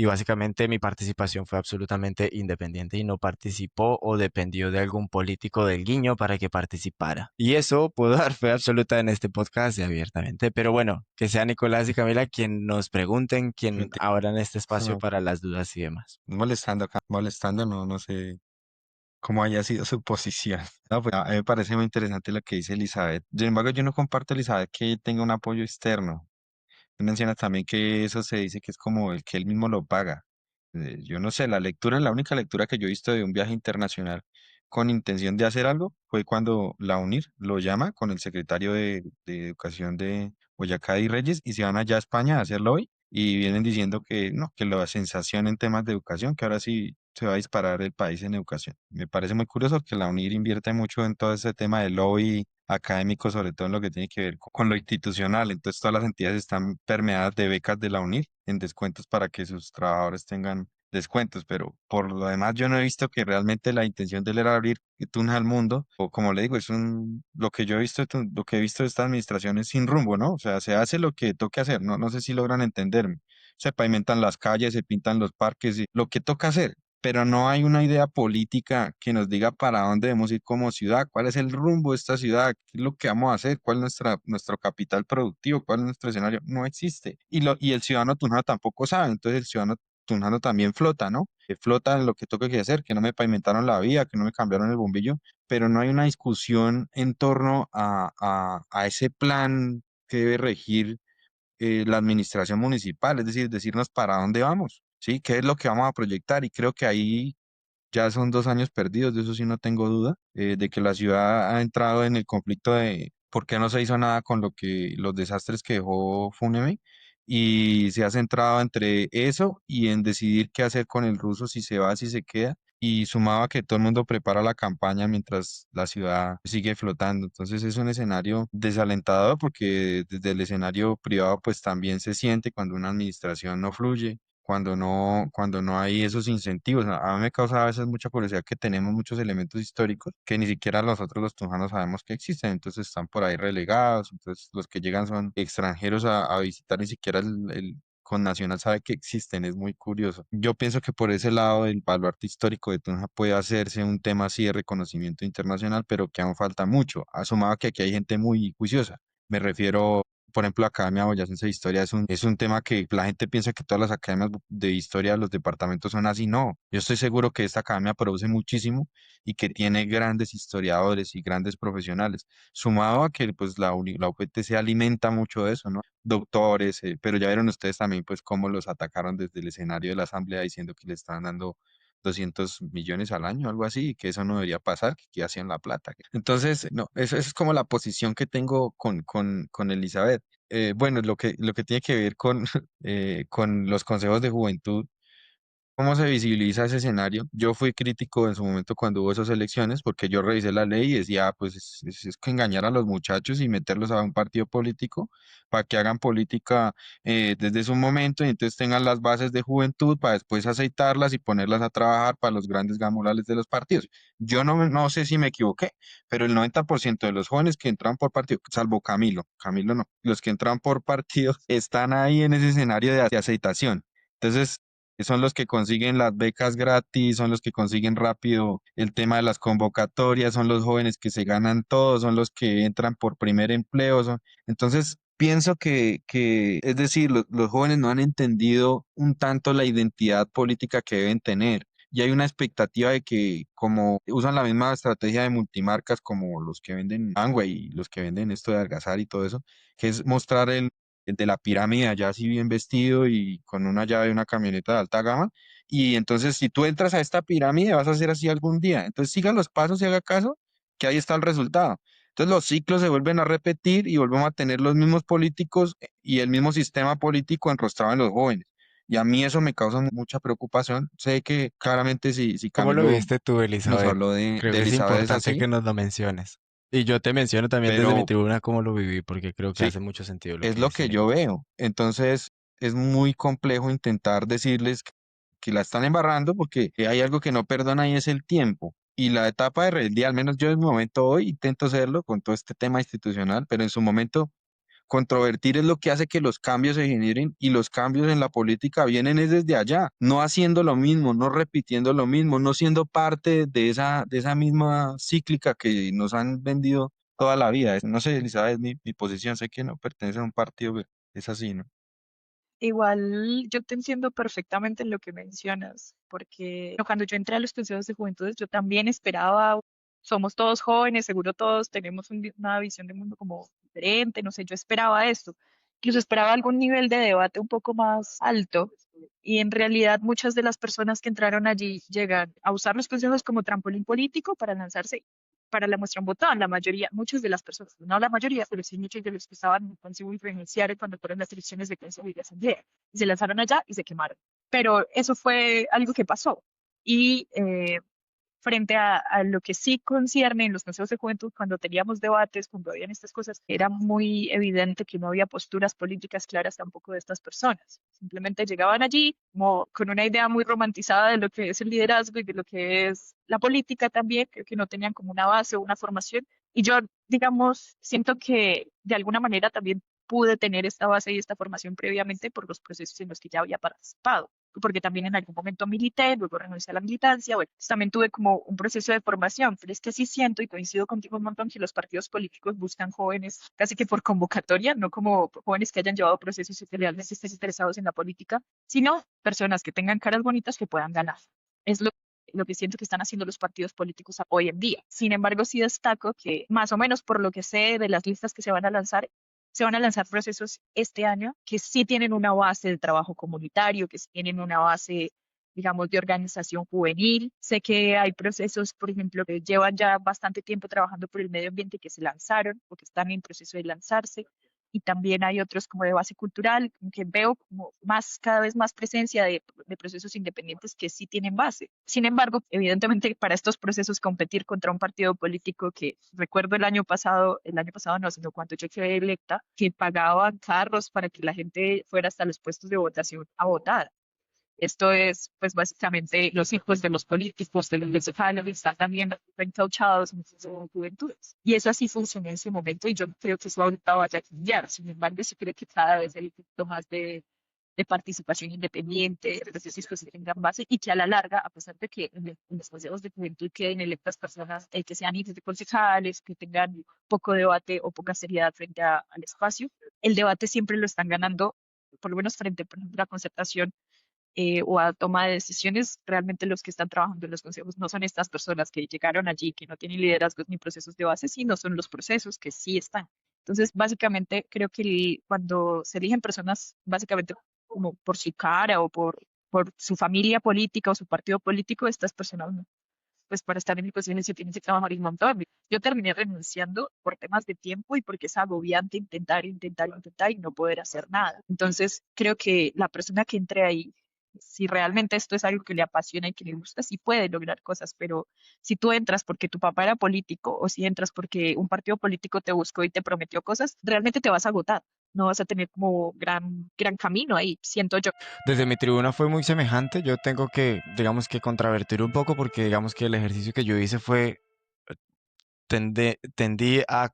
Y básicamente mi participación fue absolutamente independiente y no participó o dependió de algún político del Guiño para que participara. Y eso puedo dar fe absoluta en este podcast y abiertamente. Pero bueno, que sea Nicolás y Camila quien nos pregunten, quien Gente, abran este espacio no, para las dudas y demás. molestando acá, molestando, no, no sé cómo haya sido su posición. No, pues, a mí me parece muy interesante lo que dice Elizabeth. Sin embargo, yo no comparto, Elizabeth, que tenga un apoyo externo. Tú mencionas también que eso se dice que es como el que él mismo lo paga. Yo no sé, la única lectura que yo he visto de un viaje internacional con intención de hacer algo fue cuando la UNIR lo llama con el secretario de Educación de Boyacá y Reyes y se van allá a España a hacerlo hoy y vienen diciendo que no, que la sensación en temas de educación, que ahora sí se va a disparar el país en educación. Me parece muy curioso que la UNIR invierte mucho en todo ese tema de lobby académico, sobre todo en lo que tiene que ver con lo institucional. Entonces, todas las entidades están permeadas de becas de la UNIR en descuentos para que sus trabajadores tengan descuentos, pero por lo demás yo no he visto que realmente la intención de él era abrir Tunja al mundo, o como le digo, lo que yo he visto, lo que he visto de esta administración es sin rumbo, ¿no? O sea, se hace lo que toque hacer, no, no sé si logran entenderme. Se pavimentan las calles, se pintan los parques, y lo que toca hacer, pero no hay una idea política que nos diga para dónde debemos ir como ciudad, cuál es el rumbo de esta ciudad, qué es lo que vamos a hacer, cuál es nuestro capital productivo, cuál es nuestro escenario. No existe. Y el ciudadano tunano tampoco sabe. Entonces el ciudadano tunano también flota, ¿no? Que flota en lo que toca que hacer, que no me pavimentaron la vía, que no me cambiaron el bombillo, pero no hay una discusión en torno a ese plan que debe regir la administración municipal, es decir, decirnos para dónde vamos, ¿sí? ¿Qué es lo que vamos a proyectar? Y creo que ahí ya son 2 años perdidos, de eso sí no tengo duda, de que la ciudad ha entrado en el conflicto de por qué no se hizo nada con los desastres que dejó Funeme y se ha centrado entre eso y en decidir qué hacer con el ruso, si se va, si se queda. Y sumaba que todo el mundo prepara la campaña mientras la ciudad sigue flotando. Entonces es un escenario desalentador porque desde el escenario privado pues también se siente cuando una administración no fluye, cuando no hay esos incentivos. A mí me causa a veces mucha curiosidad que tenemos muchos elementos históricos que ni siquiera nosotros los tunjanos sabemos que existen, entonces están por ahí relegados, entonces los que llegan son extranjeros a visitar, ni siquiera el connacional sabe que existen, es muy curioso. Yo pienso que por ese lado el baluarte histórico de Tunja puede hacerse un tema así de reconocimiento internacional, pero que aún falta mucho, asumado que aquí hay gente muy juiciosa. Me refiero, por ejemplo, la Academia Boyacense de Historia es un tema que la gente piensa que todas las academias de historia de los departamentos son así. No, yo estoy seguro que esta academia produce muchísimo y que tiene grandes historiadores y grandes profesionales, sumado a que pues la UPT se alimenta mucho de eso, ¿no? Doctores, pero ya vieron ustedes también pues cómo los atacaron desde el escenario de la asamblea diciendo que le estaban dando 200 millones al año, algo así, y que eso no debería pasar, que aquí hacían la plata. Entonces, no, eso es como la posición que tengo con Elizabeth. Bueno, lo que tiene que ver con los consejos de juventud. ¿Cómo se visibiliza ese escenario? Yo fui crítico en su momento cuando hubo esas elecciones porque yo revisé la ley y decía, "Ah, pues es que engañar a los muchachos y meterlos a un partido político para que hagan política desde su momento y entonces tengan las bases de juventud para después aceitarlas y ponerlas a trabajar para los grandes gamurales de los partidos. Yo no sé si me equivoqué, pero el 90% de los jóvenes que entran por partido, salvo Camilo no, los que entran por partido están ahí en ese escenario de aceitación. Entonces, son los que consiguen las becas gratis, son los que consiguen rápido el tema de las convocatorias, son los jóvenes que se ganan todo, son los que entran por primer empleo. Entonces, pienso es decir, los jóvenes no han entendido un tanto la identidad política que deben tener. Y hay una expectativa de que como usan la misma estrategia de multimarcas como los que venden Amway y los que venden esto de Algazar y todo eso, que es mostrar el de la pirámide allá así bien vestido y con una llave de una camioneta de alta gama. Y entonces si tú entras a esta pirámide vas a hacer así algún día. Entonces siga los pasos y haga caso, que ahí está el resultado. Entonces los ciclos se vuelven a repetir y volvemos a tener los mismos políticos y el mismo sistema político enrostrado en los jóvenes. Y a mí eso me causa mucha preocupación. Sé que claramente si ¿Cómo lo Camilo viste tú, nos Elizabeth? habló Creo de que es Elizabeth es importante así, que nos lo menciones. Y yo te menciono también desde mi pero tribuna cómo lo viví, porque creo que sí, hace mucho sentido lo es que lo dice que yo Nicolás. veo. Entonces es muy complejo intentar decirles que la están embarrando porque hay algo que no perdona y es el tiempo. Y la etapa de rebeldía, al menos yo en mi momento hoy intento hacerlo con todo este tema institucional, pero en su momento controvertir es lo que hace que los cambios se generen y los cambios en la política vienen es desde allá, no haciendo lo mismo, no repitiendo lo mismo, no siendo parte de esa misma cíclica que nos han vendido toda la vida. No sé, Elizabeth, mi posición, sé que no pertenece a un partido, pero es así, ¿no? Igual yo te entiendo perfectamente en lo que mencionas, porque bueno, cuando yo entré a los consejos de juventud, yo también esperaba, somos todos jóvenes, seguro todos tenemos una visión del mundo como diferente, no sé, yo esperaba esto, incluso esperaba algún nivel de debate un poco más alto, y en realidad muchas de las personas que entraron allí llegan a usar los consejos como trampolín político para lanzarse para la muestra un botón, la mayoría, muchas de las personas, no la mayoría, pero sí muchos de los que estaban en el Consejo y renunciaron cuando fueron las elecciones de Consejo y de Asamblea. Y se lanzaron allá y se quemaron. Pero eso fue algo que pasó. Y frente a lo que sí concierne en los consejos de juventud, cuando teníamos debates, cuando habían estas cosas, era muy evidente que no había posturas políticas claras tampoco de estas personas. Simplemente llegaban allí como con una idea muy romantizada de lo que es el liderazgo y de lo que es la política también, creo que no tenían como una base o una formación. Y yo, digamos, siento que de alguna manera también pude tener esta base y esta formación previamente por los procesos en los que ya había participado porque también en algún momento milité, luego renuncié a la militancia, bueno, pues también tuve como un proceso de formación, pero es que sí siento y coincido contigo un montón que los partidos políticos buscan jóvenes casi que por convocatoria, no como jóvenes que hayan llevado procesos y que realmente estén interesados en la política, sino personas que tengan caras bonitas que puedan ganar. Es lo que siento que están haciendo los partidos políticos hoy en día. Sin embargo, sí destaco que más o menos por lo que sé de las listas que se van a lanzar procesos este año que sí tienen una base de trabajo comunitario, que sí tienen una base, digamos, de organización juvenil. Sé que hay procesos, por ejemplo, que llevan ya bastante tiempo trabajando por el medio ambiente que se lanzaron o que están en proceso de lanzarse. Y también hay otros como de base cultural, que veo como más, cada vez más presencia de procesos independientes que sí tienen base. Sin embargo, evidentemente para estos procesos competir contra un partido político que recuerdo el año pasado no, sino cuando yo quedé electa, que pagaban carros para que la gente fuera hasta los puestos de votación a votar. Esto es, pues, básicamente los hijos de los políticos, de los venezolanos, están también encauchados en sus juventudes. Y eso así funcionó en ese momento y yo no creo que eso ahorita vaya a cambiar. Sin embargo, sí creo que cada vez hay un poquito más de participación independiente, de procesos que se tengan base y que a la larga, a pesar de que en los consejos de juventud queden electas personas que sean hijos de concejales, que tengan poco debate o poca seriedad frente al espacio, el debate siempre lo están ganando, por lo menos frente, por ejemplo, a la concertación o a toma de decisiones, realmente los que están trabajando en los consejos no son estas personas que llegaron allí, que no tienen liderazgos ni procesos de base, sino son los procesos que sí están. Entonces, básicamente, creo que cuando se eligen personas, básicamente como por su cara o por su familia política o su partido político, estas personas, pues para estar en mi posición se tienen que trabajar un montón. Yo terminé renunciando por temas de tiempo y porque es agobiante intentar y no poder hacer nada. Entonces, creo que la persona que entre ahí, si realmente esto es algo que le apasiona y que le gusta, sí puede lograr cosas, pero si tú entras porque tu papá era político o si entras porque un partido político te buscó y te prometió cosas, realmente te vas a agotar. No vas a tener como gran camino ahí, siento yo. Desde mi tribuna fue muy semejante. Yo tengo que, digamos que contravertir un poco porque digamos que el ejercicio que yo hice fue, tendí a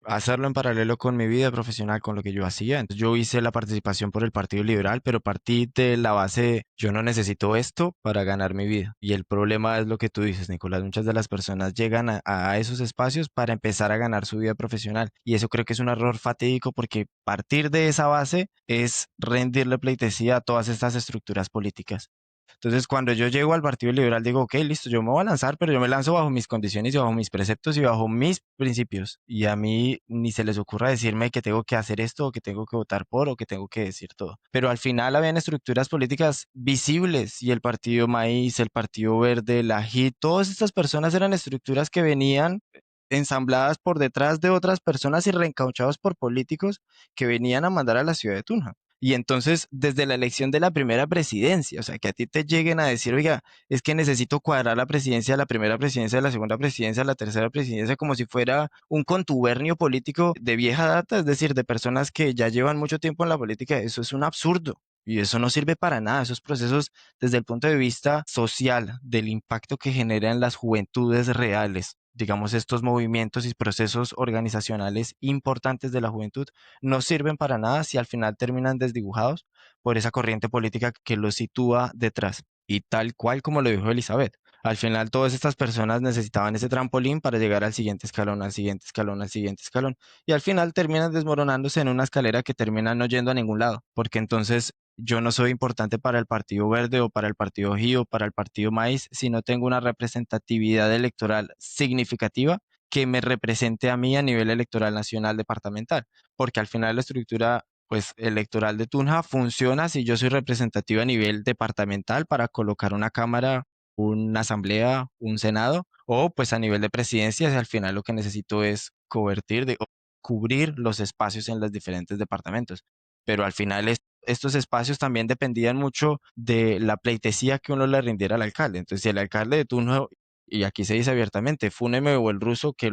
hacerlo en paralelo con mi vida profesional, con lo que yo hacía. Entonces yo hice la participación por el Partido Liberal, pero partí de la base, yo no necesito esto para ganar mi vida. Y el problema es lo que tú dices, Nicolás. Muchas de las personas llegan a esos espacios para empezar a ganar su vida profesional. Y eso creo que es un error fatídico porque partir de esa base es rendirle pleitesía a todas estas estructuras políticas. Entonces, cuando yo llego al Partido Liberal, digo, ok, listo, yo me voy a lanzar, pero yo me lanzo bajo mis condiciones y bajo mis preceptos y bajo mis principios. Y a mí ni se les ocurra decirme que tengo que hacer esto o que tengo que votar por o que tengo que decir todo. Pero al final habían estructuras políticas visibles y el Partido Maíz, el Partido Verde, la JIT, todas estas personas eran estructuras que venían ensambladas por detrás de otras personas y reencauchados por políticos que venían a mandar a la ciudad de Tunja. Y entonces, desde la elección de la primera presidencia, o sea, que a ti te lleguen a decir, oiga, es que necesito cuadrar la presidencia, la primera presidencia, la segunda presidencia, la tercera presidencia, como si fuera un contubernio político de vieja data, es decir, de personas que ya llevan mucho tiempo en la política, eso es un absurdo. Y eso no sirve para nada. Esos procesos, desde el punto de vista social, del impacto que generan las juventudes reales, digamos, estos movimientos y procesos organizacionales importantes de la juventud, no sirven para nada si al final terminan desdibujados por esa corriente política que los sitúa detrás. Y tal cual como lo dijo Elizabeth, al final todas estas personas necesitaban ese trampolín para llegar al siguiente escalón, al siguiente escalón, al siguiente escalón. Y al final terminan desmoronándose en una escalera que termina no yendo a ningún lado, porque entonces yo no soy importante para el Partido Verde o para el Partido GI o para el Partido Maíz si no tengo una representatividad electoral significativa que me represente a mí a nivel electoral nacional departamental, porque al final la estructura pues electoral de Tunja funciona si yo soy representativo a nivel departamental para colocar una cámara, una asamblea, un senado, o pues a nivel de presidencia, si al final lo que necesito es cubrir los espacios en los diferentes departamentos. Pero al final estos espacios también dependían mucho de la pleitesía que uno le rindiera al alcalde. Entonces, si el alcalde de Tunja, y aquí se dice abiertamente, Fúneme o el ruso, que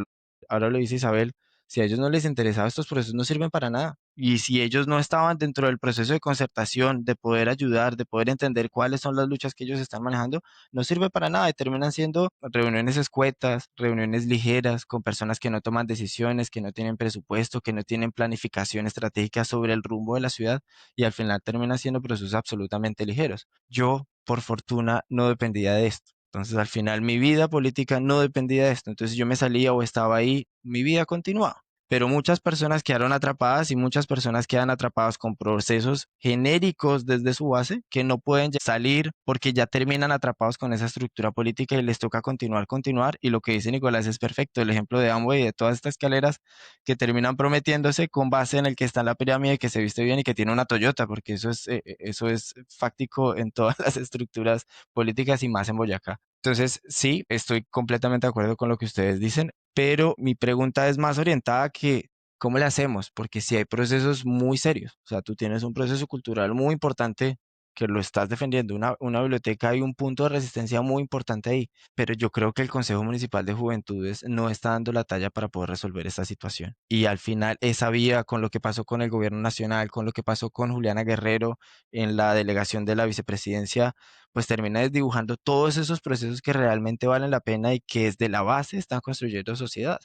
ahora lo dice Isabel, si a ellos no les interesaba, estos procesos no sirven para nada. Y si ellos no estaban dentro del proceso de concertación, de poder ayudar, de poder entender cuáles son las luchas que ellos están manejando, no sirve para nada y terminan siendo reuniones escuetas, reuniones ligeras, con personas que no toman decisiones, que no tienen presupuesto, que no tienen planificación estratégica sobre el rumbo de la ciudad y al final terminan siendo procesos absolutamente ligeros. Yo, por fortuna, no dependía de esto. Entonces, al final, mi vida política no dependía de esto. Entonces, yo me salía o estaba ahí, mi vida continuaba. Pero muchas personas quedaron atrapadas y muchas personas quedan atrapadas con procesos genéricos desde su base que no pueden salir porque ya terminan atrapados con esa estructura política y les toca continuar, continuar. Y lo que dice Nicolás es perfecto. El ejemplo de Amway y de todas estas escaleras que terminan prometiéndose con base en el que está en la pirámide, que se viste bien y que tiene una Toyota, porque eso es fáctico en todas las estructuras políticas y más en Boyacá. Entonces, sí, estoy completamente de acuerdo con lo que ustedes dicen, pero mi pregunta es más orientada a que, ¿cómo le hacemos? Porque si hay procesos muy serios, o sea, tú tienes un proceso cultural muy importante que lo estás defendiendo, una biblioteca y un punto de resistencia muy importante ahí, pero yo creo que el Consejo Municipal de Juventudes no está dando la talla para poder resolver esta situación. Y al final, esa vía con lo que pasó con el gobierno nacional, con lo que pasó con Juliana Guerrero en la delegación de la vicepresidencia, pues termina desdibujando todos esos procesos que realmente valen la pena y que desde la base están construyendo sociedad.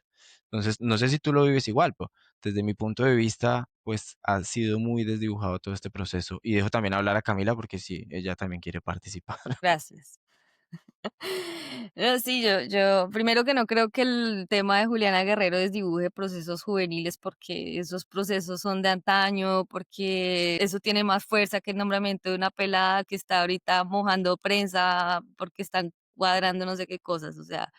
Entonces, no sé si tú lo vives igual, pero desde mi punto de vista, pues ha sido muy desdibujado todo este proceso. Y dejo también hablar a Camila porque sí, ella también quiere participar. Gracias. No, sí, yo primero que no creo que el tema de Juliana Guerrero desdibuje procesos juveniles porque esos procesos son de antaño, porque eso tiene más fuerza que el nombramiento de una pelada que está ahorita mojando prensa porque están cuadrando no sé qué cosas, o sea,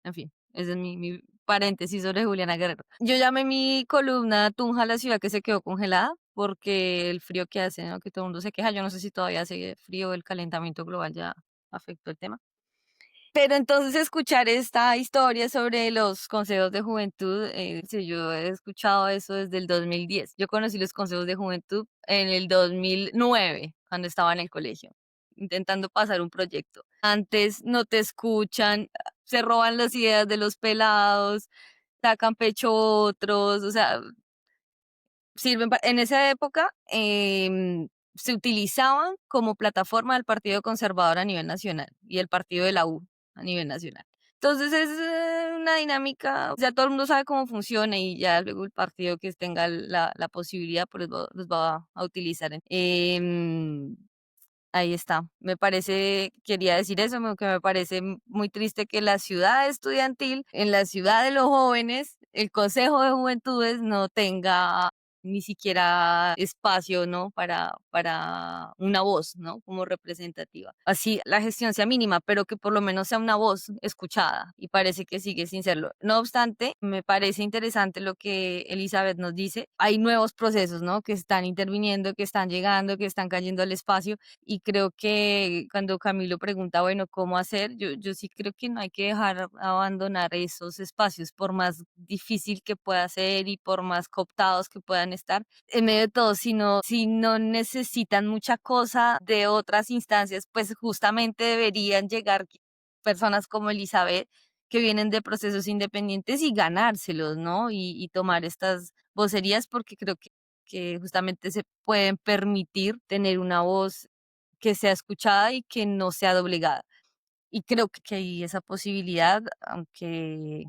en fin, ese es mi paréntesis sobre Juliana Guerrero. Yo llamé mi columna Tunja, la ciudad que se quedó congelada porque el frío que hace, ¿no? Que todo el mundo se queja, yo no sé si todavía hace frío, el calentamiento global ya afectó el tema. Pero entonces escuchar esta historia sobre los consejos de juventud, sí, yo he escuchado eso desde el 2010. Yo conocí los consejos de juventud en el 2009, cuando estaba en el colegio, intentando pasar un proyecto. Antes no te escuchan, se roban las ideas de los pelados, sacan pecho otros, o sea, en esa época se utilizaban como plataforma del Partido Conservador a nivel nacional y el partido de la U a nivel nacional. Entonces es una dinámica, o sea, todo el mundo sabe cómo funciona y ya luego el partido que tenga la posibilidad pues los va a utilizar. Ahí está. Me parece, quería decir eso, que me parece muy triste que la ciudad estudiantil, en la ciudad de los jóvenes, el Consejo de Juventudes no tenga ni siquiera espacio, ¿no? Para una voz, ¿no? Como representativa. Así la gestión sea mínima, pero que por lo menos sea una voz escuchada y parece que sigue sin serlo. No obstante, me parece interesante lo que Elizabeth nos dice. Hay nuevos procesos, ¿no? Que están interviniendo, que están llegando, que están cayendo al espacio y creo que cuando Camilo pregunta, bueno, ¿cómo hacer? Yo sí creo que no hay que dejar abandonar esos espacios, por más difícil que pueda ser y por más cooptados que puedan estar, en medio de todo, si no necesitan mucha cosa de otras instancias, pues justamente deberían llegar personas como Elizabeth que vienen de procesos independientes y ganárselos, ¿no? Y tomar estas vocerías porque creo que justamente se pueden permitir tener una voz que sea escuchada y que no sea doblegada. Y creo que hay esa posibilidad, aunque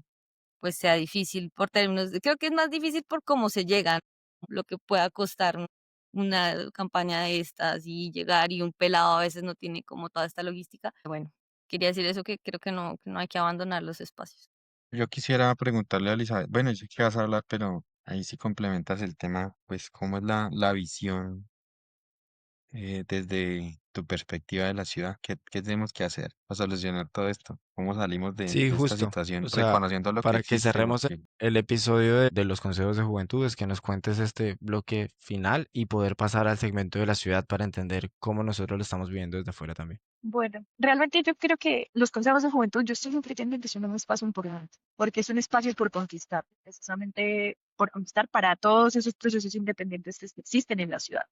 pues sea difícil por términos creo que es más difícil por cómo se llega, lo que pueda costar una campaña de estas y llegar y un pelado a veces no tiene como toda esta logística. Bueno, quería decir eso que creo que no hay que abandonar los espacios. Yo quisiera preguntarle a Elizabeth, bueno, yo sé que vas a hablar, pero ahí sí complementas el tema, pues, ¿cómo es la visión desde tu perspectiva de la ciudad? ¿Qué tenemos que hacer para solucionar todo esto? ¿Cómo salimos Sí, de esta justo. situación O sea, reconociendo lo que para que existe? cerremos Porque el episodio de los consejos de juventud, es que nos cuentes este bloque final y poder pasar al segmento de la ciudad para entender cómo nosotros lo estamos viviendo desde afuera también. Bueno, realmente yo creo que los consejos de juventud, yo estoy pretendo que son un espacio importante, porque es un espacio por conquistar, precisamente por conquistar para todos esos procesos independientes que existen en la ciudad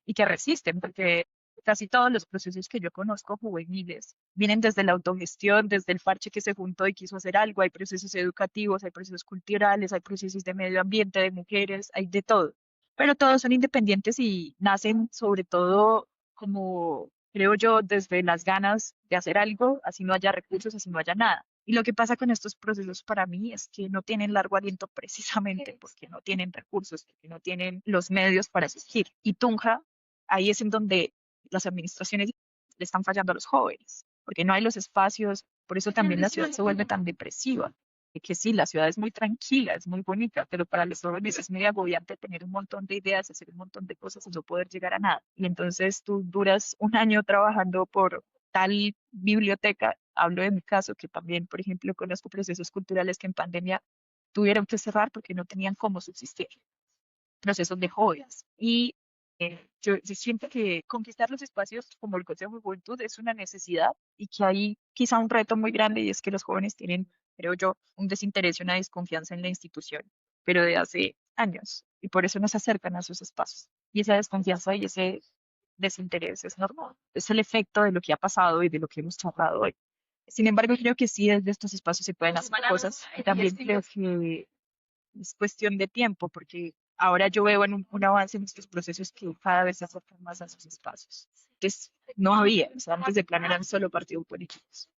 y que resisten, porque casi todos los procesos que yo conozco juveniles vienen desde la autogestión, desde el parche que se juntó y quiso hacer algo. Hay procesos educativos, hay procesos culturales, hay procesos de medio ambiente, de mujeres, hay de todo, pero todos son independientes y nacen sobre todo como creo yo, desde las ganas de hacer algo, así no haya recursos, así no haya nada. Y lo que pasa con estos procesos para mí es que no tienen largo aliento precisamente porque no tienen recursos, porque no tienen los medios para existir. Y Tunja, ahí es en donde las administraciones le están fallando a los jóvenes, porque no hay los espacios, por eso también la ciudad se vuelve tan depresiva. De que sí, la ciudad es muy tranquila, es muy bonita, pero para los jóvenes es muy agobiante tener un montón de ideas, hacer un montón de cosas y no poder llegar a nada. Y entonces tú duras un año trabajando por tal biblioteca. Hablo de mi caso, que también, por ejemplo, conozco procesos culturales que en pandemia tuvieron que cerrar porque no tenían cómo subsistir, procesos de jóvenes. Y yo siento que conquistar los espacios como el Consejo de Juventud es una necesidad y que hay quizá un reto muy grande y es que los jóvenes tienen, creo yo, un desinterés y una desconfianza en la institución, pero de hace años y por eso no se acercan a esos espacios. Y esa desconfianza y ese desinterés es normal. Es el efecto de lo que ha pasado y de lo que hemos charlado hoy. Sin embargo, creo que sí desde estos espacios se pueden hacer cosas y también creo que es cuestión de tiempo, porque ahora yo veo en un avance en estos procesos que cada vez se acercan más a esos espacios. Antes no había, o sea, antes de plan eran solo partidos políticos.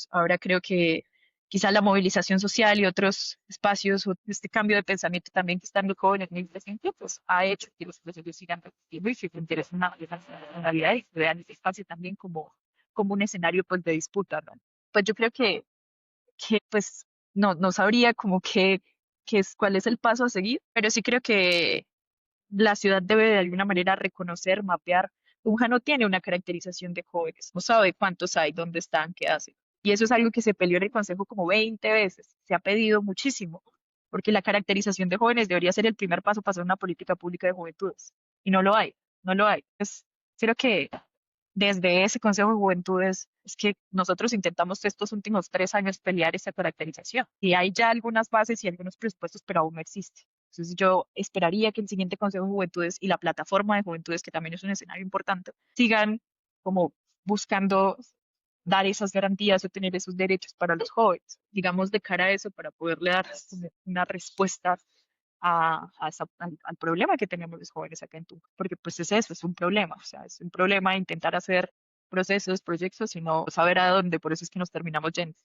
Ahora creo que quizá la movilización social y otros espacios, o este cambio de pensamiento también que están los jóvenes muy presentes, pues ha hecho que los procesos sigan repitiendo y se interesen en la realidad y que vean este espacio también como un escenario pues de disputa, ¿no? Pues yo creo que pues no sabría como cuál es el paso a seguir, pero sí creo que la ciudad debe de alguna manera reconocer, mapear. Tunja no tiene una caracterización de jóvenes, no sabe cuántos hay, dónde están, qué hacen. Y eso es algo que se peleó en el Consejo como 20 veces, se ha pedido muchísimo, porque la caracterización de jóvenes debería ser el primer paso para hacer una política pública de juventudes. Y no lo hay, no lo hay. Creo que desde ese Consejo de Juventudes es que nosotros intentamos estos últimos 3 años pelear esa caracterización. Y hay ya algunas bases y algunos presupuestos, pero aún no existe. Entonces yo esperaría que el siguiente Consejo de Juventudes y la plataforma de juventudes, que también es un escenario importante, sigan como buscando dar esas garantías o tener esos derechos para los jóvenes, digamos, de cara a eso, para poderle dar como una respuesta al problema que tenemos los jóvenes acá en Tunja, porque pues es eso, es un problema, o sea, es un problema intentar hacer procesos, proyectos y no saber a dónde, por eso es que nos terminamos yendo.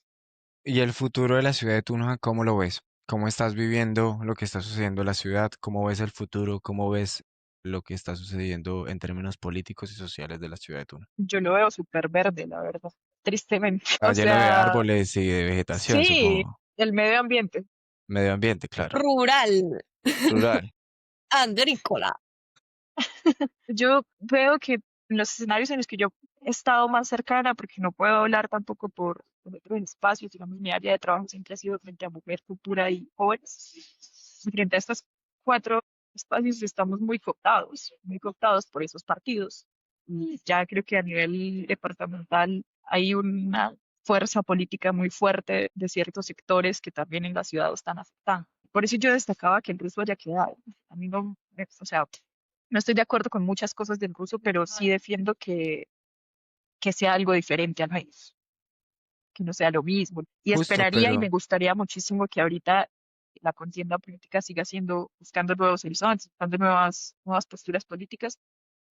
¿Y el futuro de la ciudad de Tunja, cómo lo ves? ¿Cómo estás viviendo lo que está sucediendo en la ciudad? ¿Cómo ves el futuro? ¿Cómo ves lo que está sucediendo en términos políticos y sociales de la ciudad de Tunja? Yo lo veo súper verde, la verdad, tristemente. Está O lleno de sea, árboles y de vegetación, sí, supongo. el medio ambiente. Medio ambiente, claro. Rural. Rural. Agrícola. Yo veo que en los escenarios en los que yo he estado más cercana, porque no puedo hablar tampoco por otros espacios, digamos, mi área de trabajo siempre ha sido frente a mujer, cultura y jóvenes. Y frente a estos cuatro espacios estamos muy cooptados por esos partidos. Y ya creo que a nivel departamental hay una fuerza política muy fuerte de ciertos sectores que también en la ciudad lo están afectando. Por eso yo destacaba que el ruso haya quedado. A mí no, o sea, no estoy de acuerdo con muchas cosas del ruso, pero sí defiendo que sea algo diferente al menos, que no sea lo mismo. Y Justo, esperaría y me pero gustaría muchísimo que ahorita la contienda política siga siendo, buscando nuevos horizontes, buscando nuevas posturas políticas,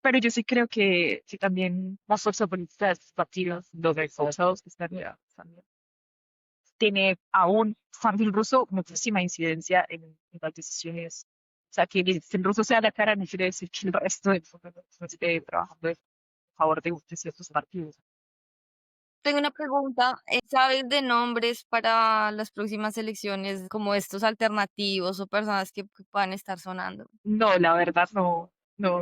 pero yo sí creo que también la fuerza política de estos partidos, los reforzados que están también, tiene aún, también ruso, muchísima incidencia en las decisiones. O sea, que el ruso sea la cara no quiere decir que el resto del mundo no esté trabajando favor de ciertos partidos. Tengo una pregunta. ¿Sabes de nombres para las próximas elecciones como estos alternativos o personas que puedan estar sonando? No, la verdad no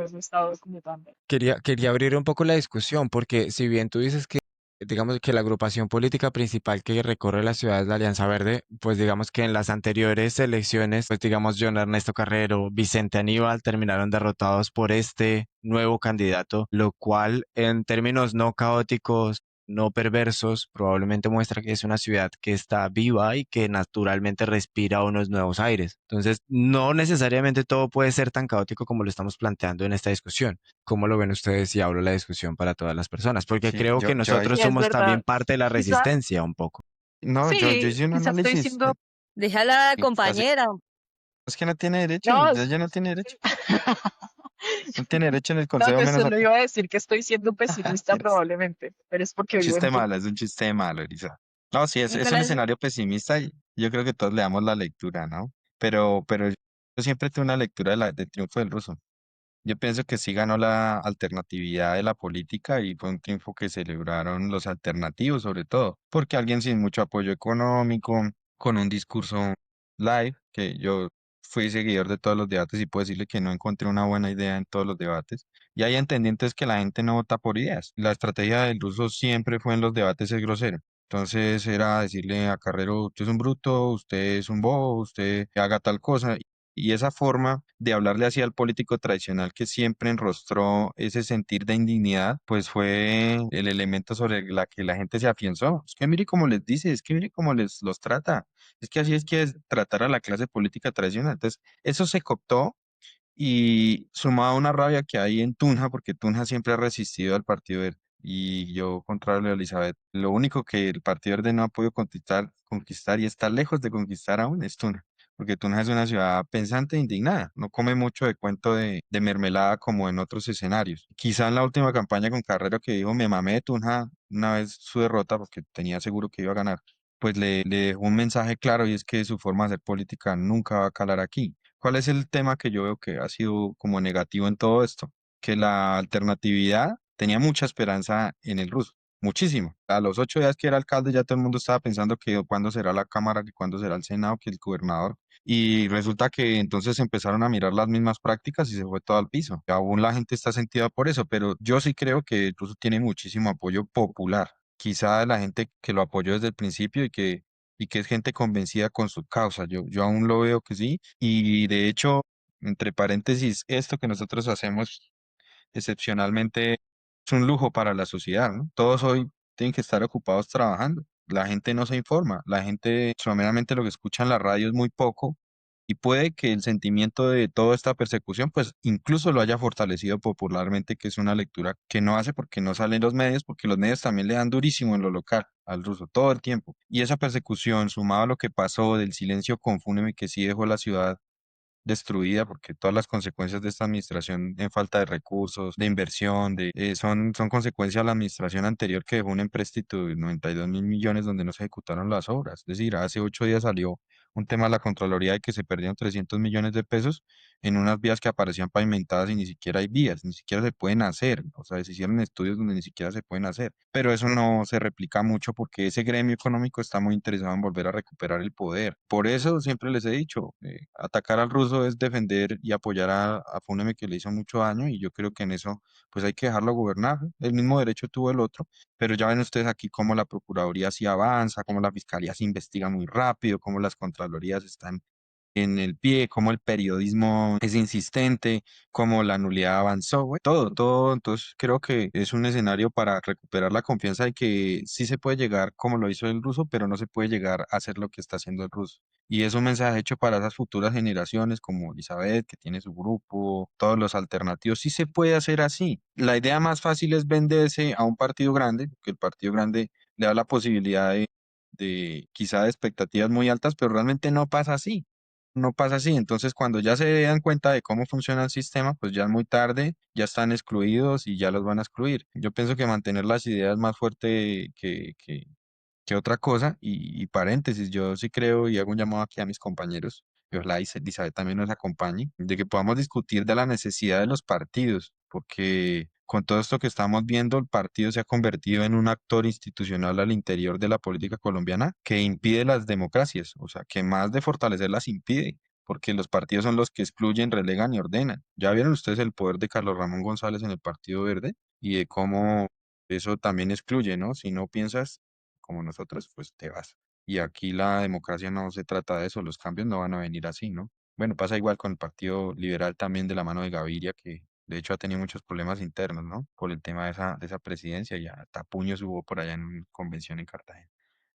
he estado como tan... quería abrir un poco la discusión, porque si bien tú dices que, digamos que la agrupación política principal que recorre la ciudad es la Alianza Verde, pues digamos que en las anteriores elecciones, pues digamos John Ernesto Carrero, Vicente Aníbal terminaron derrotados por este nuevo candidato, lo cual en términos no caóticos, no perversos, probablemente muestra que es una ciudad que está viva y que naturalmente respira unos nuevos aires. Entonces, no necesariamente todo puede ser tan caótico como lo estamos planteando en esta discusión. ¿Cómo lo ven ustedes si hablo la discusión para todas las personas? Porque Sí, creo que yo ahí, nosotros Sí, es somos también verdad. parte de la Quizá, resistencia un poco. no, yo sí, hice un quizá estoy análisis, siendo... Déjala, así, compañera. es que no tiene derecho, No, ella no tiene derecho, no tiene derecho en el no, consejo yo menos solo acá. iba a decir que estoy siendo pesimista Tienes probablemente, pero es porque un vivo en chiste Bogotá. malo, es un chiste malo, Elisa. No, sí, es un Nicolás, escenario pesimista y yo creo que todos le damos la lectura, ¿no? Pero yo siempre tengo una lectura del triunfo del ruso. Yo pienso que sí ganó la alternatividad de la política y fue un triunfo que celebraron los alternativos, sobre todo, porque alguien sin mucho apoyo económico, con un discurso live, que yo fui seguidor de todos los debates y puedo decirle que no encontré una buena idea en todos los debates. Y hay entendientes que la gente no vota por ideas. La estrategia del ruso siempre fue en los debates es grosero. Entonces era decirle a Carrero, usted es un bruto, usted es un bobo, usted haga tal cosa. Y esa forma de hablarle así al político tradicional que siempre enrostró ese sentir de indignidad, pues fue el elemento sobre la que la gente se afianzó. Es que mire cómo les dice, es que mire cómo les los trata. Es que así es que es tratar a la clase política tradicional. Entonces, eso se cooptó y sumado a una rabia que hay en Tunja, porque Tunja siempre ha resistido al Partido Verde. Y yo, contrario a Elizabeth, lo único que el Partido Verde no ha podido conquistar y está lejos de conquistar aún es Tunja. Porque Tunja es una ciudad pensante e indignada, no come mucho de cuento de mermelada como en otros escenarios. Quizá en la última campaña con Carrero que dijo, me mamé de Tunja una vez su derrota porque tenía seguro que iba a ganar, pues le dejó un mensaje claro y es que su forma de hacer política nunca va a calar aquí. ¿Cuál es el tema que yo veo que ha sido como negativo en todo esto? Que la alternatividad tenía mucha esperanza en el ruso, muchísimo. A los 8 días que era alcalde ya todo el mundo estaba pensando que cuándo será la Cámara, que cuándo será el Senado, que el gobernador. Y resulta que entonces empezaron a mirar las mismas prácticas y se fue todo al piso. Aún la gente está sentida por eso, pero yo sí creo que el ruso tiene muchísimo apoyo popular. Quizá de la gente que lo apoyó desde el principio y que es gente convencida con su causa. Yo aún lo veo que sí. Y de hecho, entre paréntesis, esto que nosotros hacemos excepcionalmente es un lujo para la sociedad, ¿no? Todos hoy tienen que estar ocupados trabajando. La gente no se informa, la gente someramente lo que escucha en la radio es muy poco y puede que el sentimiento de toda esta persecución pues incluso lo haya fortalecido popularmente, que es una lectura que no hace porque no salen los medios, porque los medios también le dan durísimo en lo local al ruso todo el tiempo. Y esa persecución, sumado a lo que pasó del silencio confúneme que sí dejó la ciudad destruida porque todas las consecuencias de esta administración en falta de recursos, de inversión, son consecuencias de la administración anterior que dejó un empréstito de 92.000 millones donde no se ejecutaron las obras. Es decir, hace 8 días salió un tema de la Contraloría de que se perdieron 300 millones de pesos en unas vías que aparecían pavimentadas y ni siquiera hay vías, ni siquiera se pueden hacer. O sea, se hicieron estudios donde ni siquiera se pueden hacer. Pero eso no se replica mucho porque ese gremio económico está muy interesado en volver a recuperar el poder. Por eso siempre les he dicho, atacar al ruso ruso es defender y apoyar a Funeme, que le hizo mucho daño, y yo creo que en eso pues hay que dejarlo gobernar. El mismo derecho tuvo el otro, pero ya ven ustedes aquí cómo la Procuraduría sí avanza, cómo la Fiscalía se investiga muy rápido, cómo las Contralorías están en el pie, cómo el periodismo es insistente, cómo la nulidad avanzó, güey, todo. Entonces creo que es un escenario para recuperar la confianza de que sí se puede llegar como lo hizo el ruso, pero no se puede llegar a hacer lo que está haciendo el ruso. Y es un mensaje hecho para esas futuras generaciones como Elizabeth, que tiene su grupo, todos los alternativos. Sí se puede hacer así. La idea más fácil es venderse a un partido grande, porque el partido grande le da la posibilidad de quizá de expectativas muy altas, pero realmente no pasa así. No pasa así. Entonces, cuando ya se dan cuenta de cómo funciona el sistema, pues ya es muy tarde, ya están excluidos y ya los van a excluir. Yo pienso que mantener las ideas más fuerte que otra cosa. Y paréntesis, yo sí creo y hago un llamado aquí a mis compañeros, y ojalá Elizabeth también nos acompañe, de que podamos discutir de la necesidad de los partidos, porque con todo esto que estamos viendo, el partido se ha convertido en un actor institucional al interior de la política colombiana que impide las democracias, o sea, que más de fortalecerlas impide. Porque los partidos son los que excluyen, relegan y ordenan. Ya vieron ustedes el poder de Carlos Ramón González en el Partido Verde y de cómo eso también excluye, ¿no? Si no piensas como nosotros, pues te vas. Y aquí la democracia no se trata de eso, los cambios no van a venir así, ¿no? Bueno, pasa igual con el Partido Liberal también de la mano de Gaviria, que de hecho ha tenido muchos problemas internos, ¿no? Por el tema de esa presidencia, y hasta puños hubo por allá en una convención en Cartagena.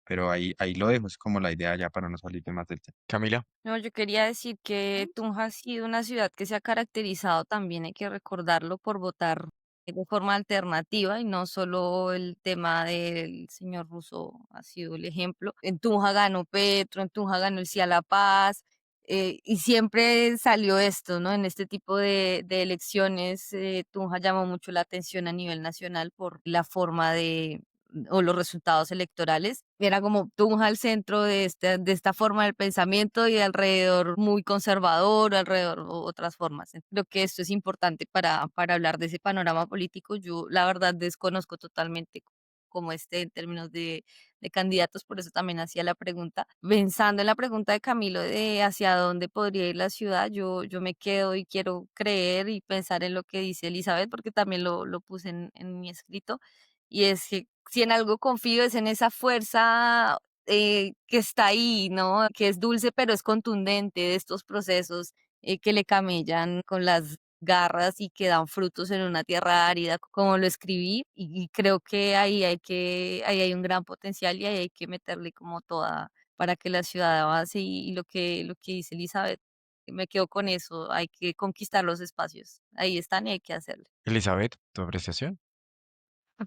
Pero ahí lo dejo, es como la idea ya para no salir de más del tema. Camila. No, yo quería decir que Tunja ha sido una ciudad que se ha caracterizado también, hay que recordarlo, por votar de forma alternativa y no solo el tema del señor Russo ha sido el ejemplo. En Tunja ganó Petro, en Tunja ganó el Sí a la Paz, y siempre salió esto, ¿no? En este tipo de elecciones, Tunja llamó mucho la atención a nivel nacional por la forma o los resultados electorales. Era como Tunja al centro de esta forma del pensamiento y alrededor muy conservador, alrededor otras formas. Creo que esto es importante para hablar de ese panorama político. Yo la verdad desconozco totalmente cómo esté en términos de candidatos, por eso también hacía la pregunta. Pensando en la pregunta de Camilo de hacia dónde podría ir la ciudad, yo me quedo y quiero creer y pensar en lo que dice Elizabeth, porque también lo puse en mi escrito, y es que si en algo confío es en esa fuerza que está ahí, ¿no? Que es dulce pero es contundente de estos procesos que le camellan con las garras y que dan frutos en una tierra árida, como lo escribí, y creo que ahí hay un gran potencial y ahí hay que meterle como toda para que la ciudad avance y lo que dice Elizabeth, me quedo con eso, hay que conquistar los espacios, ahí están y hay que hacerlo. Elizabeth, tu apreciación.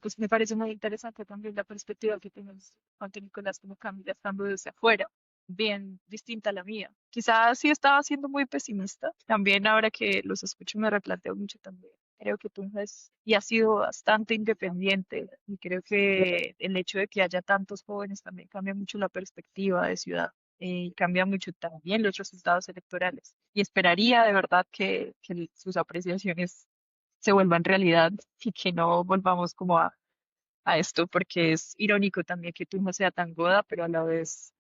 Pues me parece muy interesante también la perspectiva que tienes, tanto Nicolás como Camila, estando desde afuera, bien distinta a la mía. Quizás sí estaba siendo muy pesimista. También ahora que los escucho me replanteo mucho también. Creo que tú es y has sido bastante independiente y creo que el hecho de que haya tantos jóvenes también cambia mucho la perspectiva de ciudad. Y cambia mucho también los resultados electorales. Y esperaría de verdad que sus apreciaciones se vuelvan realidad y que no volvamos como a esto, porque es irónico también que tú no sea tan goda, pero a la vez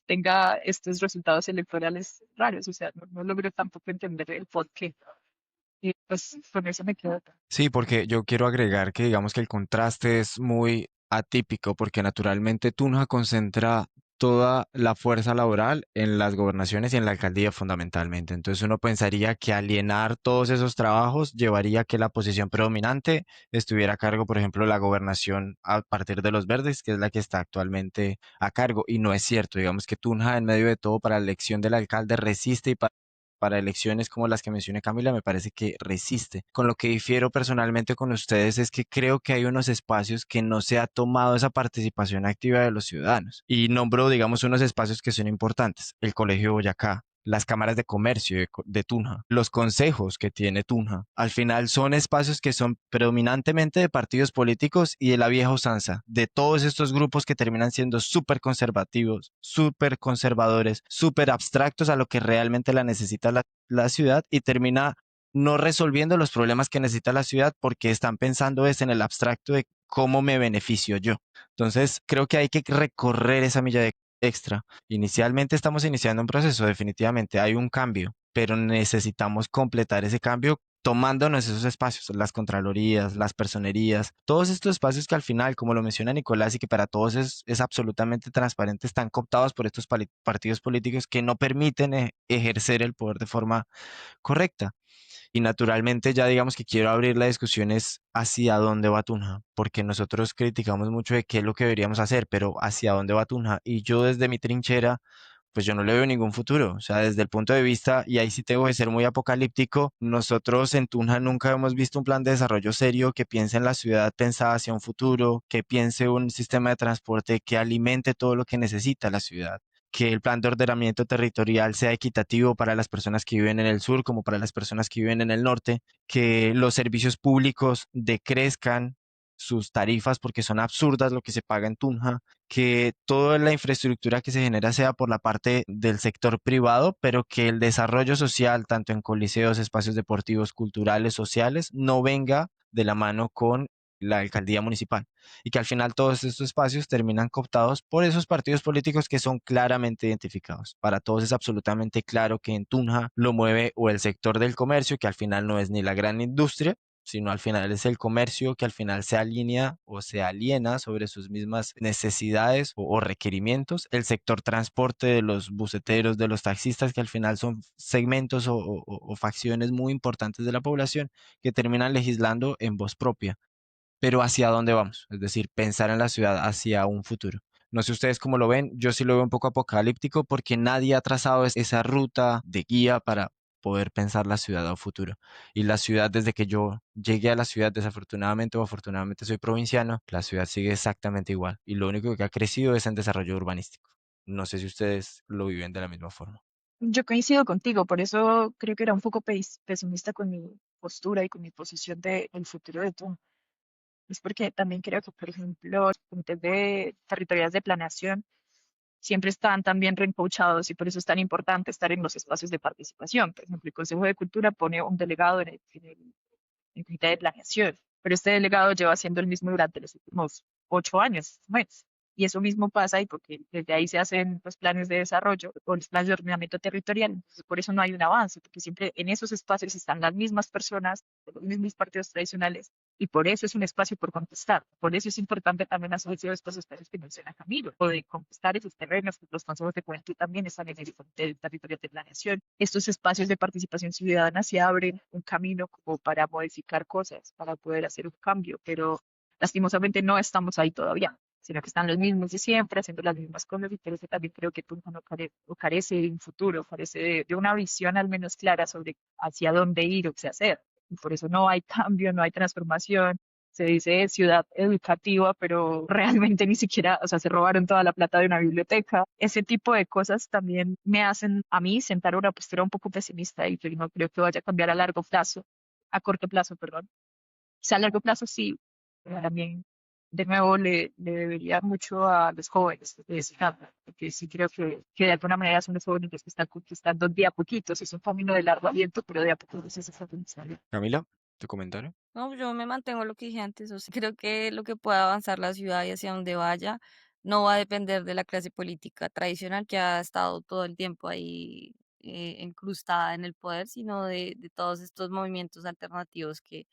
tenga estos resultados electorales raros. O sea, no logro tampoco entender el por qué. Y pues con eso me quedo. Sí, porque yo quiero agregar que digamos que el contraste es muy atípico porque naturalmente Tunja concentra toda la fuerza laboral en las gobernaciones y en la alcaldía fundamentalmente. Entonces uno pensaría que alienar todos esos trabajos llevaría a que la posición predominante estuviera a cargo, por ejemplo, de la gobernación a partir de los verdes, que es la que está actualmente a cargo. Y no es cierto. Digamos que Tunja, en medio de todo, para la elección del alcalde resiste y para elecciones como las que mencioné Camila, me parece que resiste. Con lo que difiero personalmente con ustedes es que creo que hay unos espacios que no se ha tomado esa participación activa de los ciudadanos. Y nombro, digamos, unos espacios que son importantes. El Colegio de Boyacá, las cámaras de comercio de Tunja, los consejos que tiene Tunja. Al final son espacios que son predominantemente de partidos políticos y de la vieja usanza, de todos estos grupos que terminan siendo súper conservativos, súper conservadores, súper abstractos a lo que realmente la necesita la ciudad y termina no resolviendo los problemas que necesita la ciudad porque están pensando es en el abstracto de cómo me beneficio yo. Entonces, creo que hay que recorrer esa milla extra. Inicialmente estamos iniciando un proceso, definitivamente hay un cambio, pero necesitamos completar ese cambio tomándonos esos espacios, las contralorías, las personerías, todos estos espacios que al final, como lo menciona Nicolás, y que para todos es absolutamente transparente, están cooptados por estos partidos políticos que no permiten ejercer el poder de forma correcta. Y naturalmente ya digamos que quiero abrir la discusión es hacia dónde va Tunja, porque nosotros criticamos mucho de qué es lo que deberíamos hacer, pero hacia dónde va Tunja. Y yo desde mi trinchera, pues yo no le veo ningún futuro. O sea, desde el punto de vista, y ahí sí tengo que ser muy apocalíptico, nosotros en Tunja nunca hemos visto un plan de desarrollo serio que piense en la ciudad pensada hacia un futuro, que piense un sistema de transporte que alimente todo lo que necesita la ciudad, que el plan de ordenamiento territorial sea equitativo para las personas que viven en el sur como para las personas que viven en el norte, que los servicios públicos decrezcan sus tarifas porque son absurdas lo que se paga en Tunja, que toda la infraestructura que se genera sea por la parte del sector privado, pero que el desarrollo social, tanto en coliseos, espacios deportivos, culturales, sociales, no venga de la mano con la alcaldía municipal y que al final todos estos espacios terminan cooptados por esos partidos políticos que son claramente identificados. Para todos es absolutamente claro que en Tunja lo mueve o el sector del comercio, que al final no es ni la gran industria, sino al final es el comercio que al final se alinea o se aliena sobre sus mismas necesidades o requerimientos, el sector transporte de los buceteros, de los taxistas, que al final son segmentos o facciones muy importantes de la población que terminan legislando en voz propia, pero hacia dónde vamos, es decir, pensar en la ciudad hacia un futuro. No sé ustedes cómo lo ven, yo sí lo veo un poco apocalíptico porque nadie ha trazado esa ruta de guía para poder pensar la ciudad a un futuro. Y la ciudad, desde que yo llegué a la ciudad, desafortunadamente o afortunadamente soy provinciano, la ciudad sigue exactamente igual. Y lo único que ha crecido es en desarrollo urbanístico. No sé si ustedes lo viven de la misma forma. Yo coincido contigo, por eso creo que era un poco pesimista con mi postura y con mi posición del futuro de Tunja. Es porque también creo que, por ejemplo, los comités de territoriales de planeación siempre están también reencauchados y por eso es tan importante estar en los espacios de participación. Por ejemplo, el Consejo de Cultura pone un delegado en comité de planeación, pero este delegado lleva siendo el mismo durante los últimos 8 años, más. Y eso mismo pasa y porque desde ahí se hacen los planes de desarrollo o los planes de ordenamiento territorial. Entonces, por eso no hay un avance, porque siempre en esos espacios están las mismas personas, los mismos partidos tradicionales, y por eso es un espacio por contestar. Por eso es importante también hacer estos espacios que menciona Camilo, o de conquistar esos terrenos. Los consejos de juventud también están en el comité territorial de planeación. Estos espacios de participación ciudadana se abren un camino como para modificar cosas, para poder hacer un cambio, pero lastimosamente no estamos ahí todavía, sino que están los mismos de siempre haciendo las mismas cosas y por eso también creo que Tunja no o carece de un futuro, carece de una visión al menos clara sobre hacia dónde ir o qué hacer. Y por eso no hay cambio, no hay transformación. Se dice ciudad educativa, pero realmente ni siquiera, o sea, se robaron toda la plata de una biblioteca. Ese tipo de cosas también me hacen a mí sentar una postura un poco pesimista y yo no creo que vaya a cambiar a largo plazo, a corto plazo, perdón. Quizá a largo plazo sí, pero también de nuevo le debería mucho a los jóvenes de ese campo, porque sí creo que de alguna manera son los jóvenes los que están conquistando de a poquitos, es un camino de largo aliento, pero de a poquitos es esa conquista. Camila, tu comentario. No, yo me mantengo lo que dije antes, o sea, creo que lo que pueda avanzar la ciudad y hacia donde vaya no va a depender de la clase política tradicional que ha estado todo el tiempo ahí incrustada en el poder, sino de todos estos movimientos alternativos que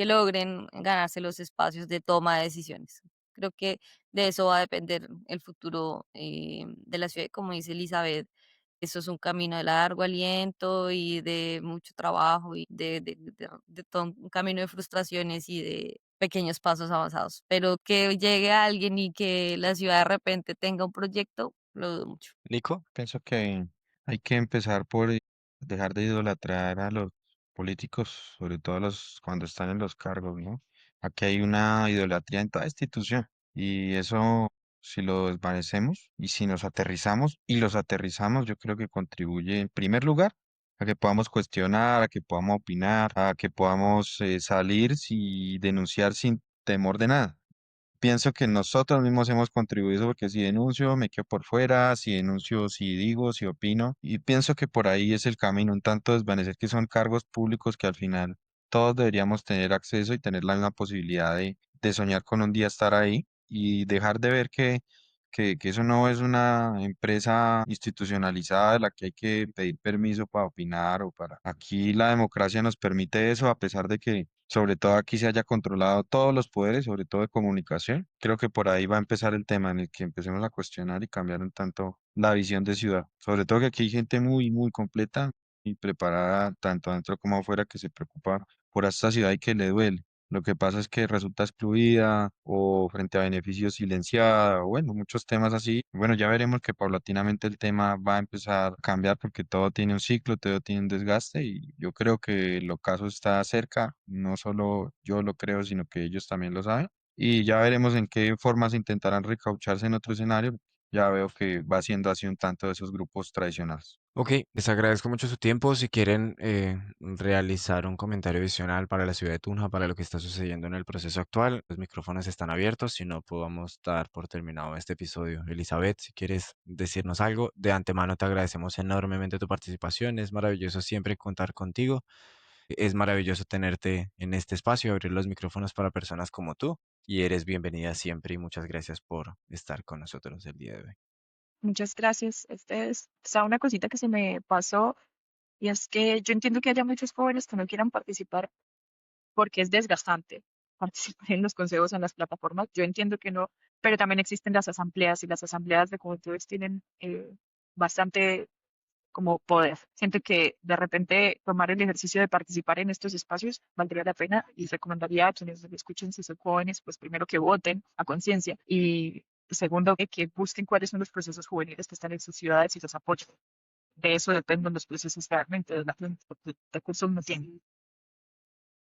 logren ganarse los espacios de toma de decisiones. Creo que de eso va a depender el futuro de la ciudad, y como dice Elizabeth, eso es un camino de largo aliento y de mucho trabajo y de todo un camino de frustraciones y de pequeños pasos avanzados. Pero que llegue alguien y que la ciudad de repente tenga un proyecto, lo dudo mucho. Nico. Pienso que hay que empezar por dejar de idolatrar a los políticos, sobre todo los cuando están en los cargos, ¿no? Aquí hay una idolatría en toda institución y eso, si lo desvanecemos y si nos aterrizamos y los aterrizamos, yo creo que contribuye en primer lugar a que podamos cuestionar, a que podamos opinar, a que podamos salir y denunciar sin temor de nada. Pienso que nosotros mismos hemos contribuido porque si denuncio me quedo por fuera, si denuncio, si digo, si opino, y pienso que por ahí es el camino, un tanto desvanecer que son cargos públicos que al final todos deberíamos tener acceso y tener la misma posibilidad de soñar con un día estar ahí y dejar de ver que que eso no es una empresa institucionalizada de la que hay que pedir permiso para opinar o para... Aquí la democracia nos permite eso, a pesar de que sobre todo aquí se haya controlado todos los poderes, sobre todo de comunicación. Creo que por ahí va a empezar el tema en el que empecemos a cuestionar y cambiar un tanto la visión de ciudad. Sobre todo que aquí hay gente muy, muy completa y preparada, tanto adentro como afuera, que se preocupa por esta ciudad y que le duele. Lo que pasa es que resulta excluida o frente a beneficios silenciada, o bueno, muchos temas así. Bueno, ya veremos que paulatinamente el tema va a empezar a cambiar porque todo tiene un ciclo, todo tiene un desgaste y yo creo que el ocaso está cerca, no solo yo lo creo, sino que ellos también lo saben. Y ya veremos en qué formas intentarán recaucharse en otro escenario. Ya veo que va siendo así un tanto de esos grupos tradicionales. Ok, les agradezco mucho su tiempo. Si quieren realizar un comentario adicional para la ciudad de Tunja, para lo que está sucediendo en el proceso actual, los micrófonos están abiertos. Si no, podamos dar por terminado este episodio. Elizabeth, si quieres decirnos algo, de antemano te agradecemos enormemente tu participación. Es maravilloso siempre contar contigo. Es maravilloso tenerte en este espacio, abrir los micrófonos para personas como tú. Y eres bienvenida siempre y muchas gracias por estar con nosotros el día de hoy. Muchas gracias. Este es, o sea, una cosita que se me pasó y es que yo entiendo que haya muchos jóvenes que no quieran participar porque es desgastante participar en los consejos, en las plataformas. Yo entiendo que no, pero también existen las asambleas y las asambleas de juventudes tienen bastante como poder. Siento que de repente tomar el ejercicio de participar en estos espacios valdría la pena y recomendaría a quienes lo escuchen si son jóvenes, pues primero que voten a conciencia y segundo que busquen cuáles son los procesos juveniles que están en sus ciudades y los apoyen. De eso dependen los procesos realmente de la gente, porque recursos no tienen.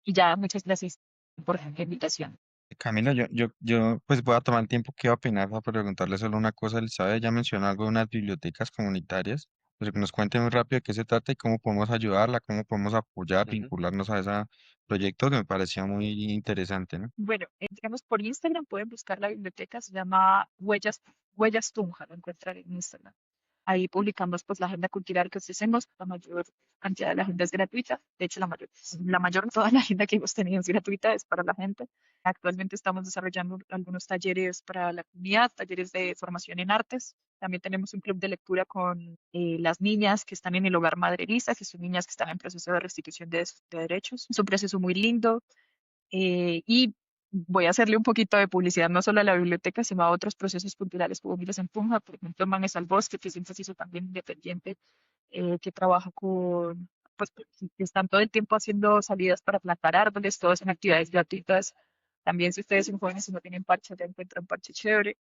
Y ya, muchas gracias por la invitación. Camilo, yo pues voy a tomar el tiempo que iba a opinar para preguntarle solo una cosa. Elizabeth ya mencionó algo de unas bibliotecas comunitarias, pero que nos cuente muy rápido de qué se trata y cómo podemos ayudarla, cómo podemos apoyar, vincularnos a ese proyecto que me parecía muy interesante, ¿no? Bueno, digamos por Instagram pueden buscar la biblioteca, se llama Huellas Tunja, lo encuentran en Instagram. Ahí publicamos pues la agenda cultural que ofrecemos, la mayor cantidad de la agenda es gratuita, de hecho la mayor toda la agenda que hemos tenido es gratuita, es para la gente. Actualmente estamos desarrollando algunos talleres para la comunidad, talleres de formación en artes. También tenemos un club de lectura con las niñas que están en el hogar Madre Elisa, que son niñas que están en proceso de restitución de derechos. Es un proceso muy lindo, y voy a hacerle un poquito de publicidad no solo a la biblioteca, sino a otros procesos culturales juveniles en Tunja, por ejemplo, Manes al Bosque, que es un proceso también independiente, que trabaja con, pues, que están todo el tiempo haciendo salidas para plantar árboles, todas en actividades gratuitas. También si ustedes son jóvenes y no tienen parche, ya encuentran parche chévere.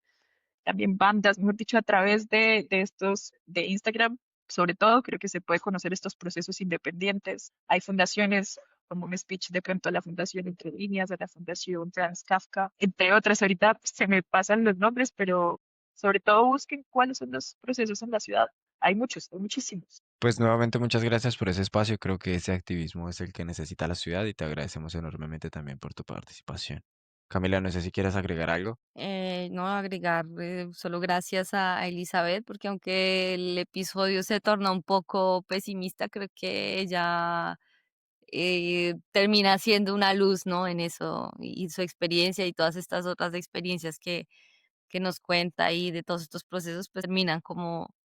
También bandas, mejor dicho, a través de estos, de Instagram, sobre todo, creo que se puede conocer estos procesos independientes. Hay fundaciones como un speech de pronto a la Fundación Entre Líneas, a la Fundación Trans Kafka, entre otras. Ahorita se me pasan los nombres, pero sobre todo busquen cuáles son los procesos en la ciudad. Hay muchos, hay muchísimos. Pues nuevamente muchas gracias por ese espacio. Creo que ese activismo es el que necesita la ciudad y te agradecemos enormemente también por tu participación. Camila, no sé si quieres agregar algo. No agregar, solo gracias a Elizabeth, porque aunque el episodio se torna un poco pesimista, creo que ella termina siendo una luz, ¿no? En eso, y su experiencia y todas estas otras experiencias que nos cuenta y de todos estos procesos, pues terminan como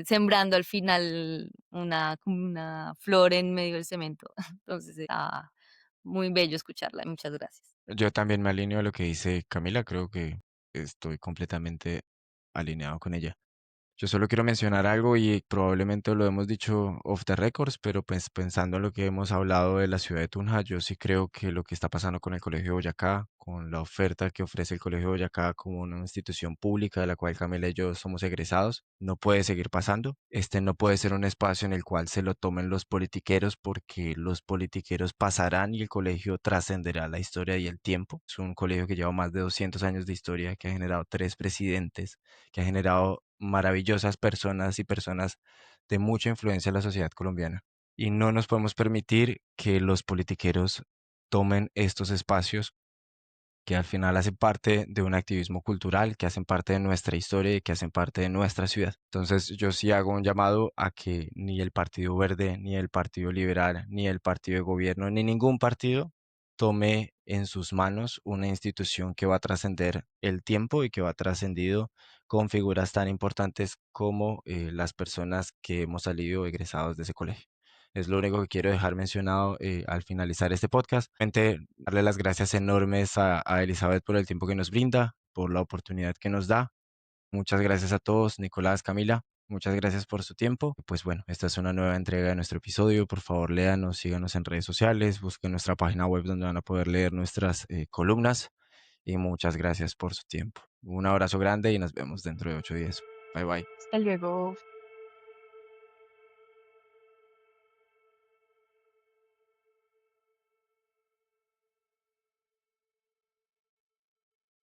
sembrando al final como una flor en medio del cemento. Entonces, muy bello escucharla. Muchas gracias. Yo también me alineo a lo que dice Camila. Creo que estoy completamente alineado con ella. Yo solo quiero mencionar algo y probablemente lo hemos dicho off the records, pero pues pensando en lo que hemos hablado de la ciudad de Tunja, yo sí creo que lo que está pasando con el Colegio de Boyacá, con la oferta que ofrece el Colegio de Boyacá como una institución pública de la cual Camila y yo somos egresados, no puede seguir pasando. Este no puede ser un espacio en el cual se lo tomen los politiqueros porque los politiqueros pasarán y el colegio trascenderá la historia y el tiempo. Es un colegio que lleva más de 200 años de historia, que ha generado 3 presidentes, que ha generado maravillosas personas y personas de mucha influencia en la sociedad colombiana. Y no nos podemos permitir que los politiqueros tomen estos espacios que al final hacen parte de un activismo cultural, que hacen parte de nuestra historia y que hacen parte de nuestra ciudad. Entonces yo sí hago un llamado a que ni el Partido Verde, ni el Partido Liberal, ni el Partido de Gobierno, ni ningún partido tome en sus manos una institución que va a trascender el tiempo y que va trascendido con figuras tan importantes como las personas que hemos salido egresados de ese colegio. Es lo único que quiero dejar mencionado al finalizar este podcast. Realmente darle las gracias enormes a Elizabeth por el tiempo que nos brinda, por la oportunidad que nos da. Muchas gracias a todos, Nicolás, Camila. Muchas gracias por su tiempo. Pues bueno, esta es una nueva entrega de nuestro episodio. Por favor, léanos, síganos en redes sociales, busquen nuestra página web donde van a poder leer nuestras columnas. Y muchas gracias por su tiempo. Un abrazo grande y nos vemos dentro de 8 días. Bye bye. Hasta luego.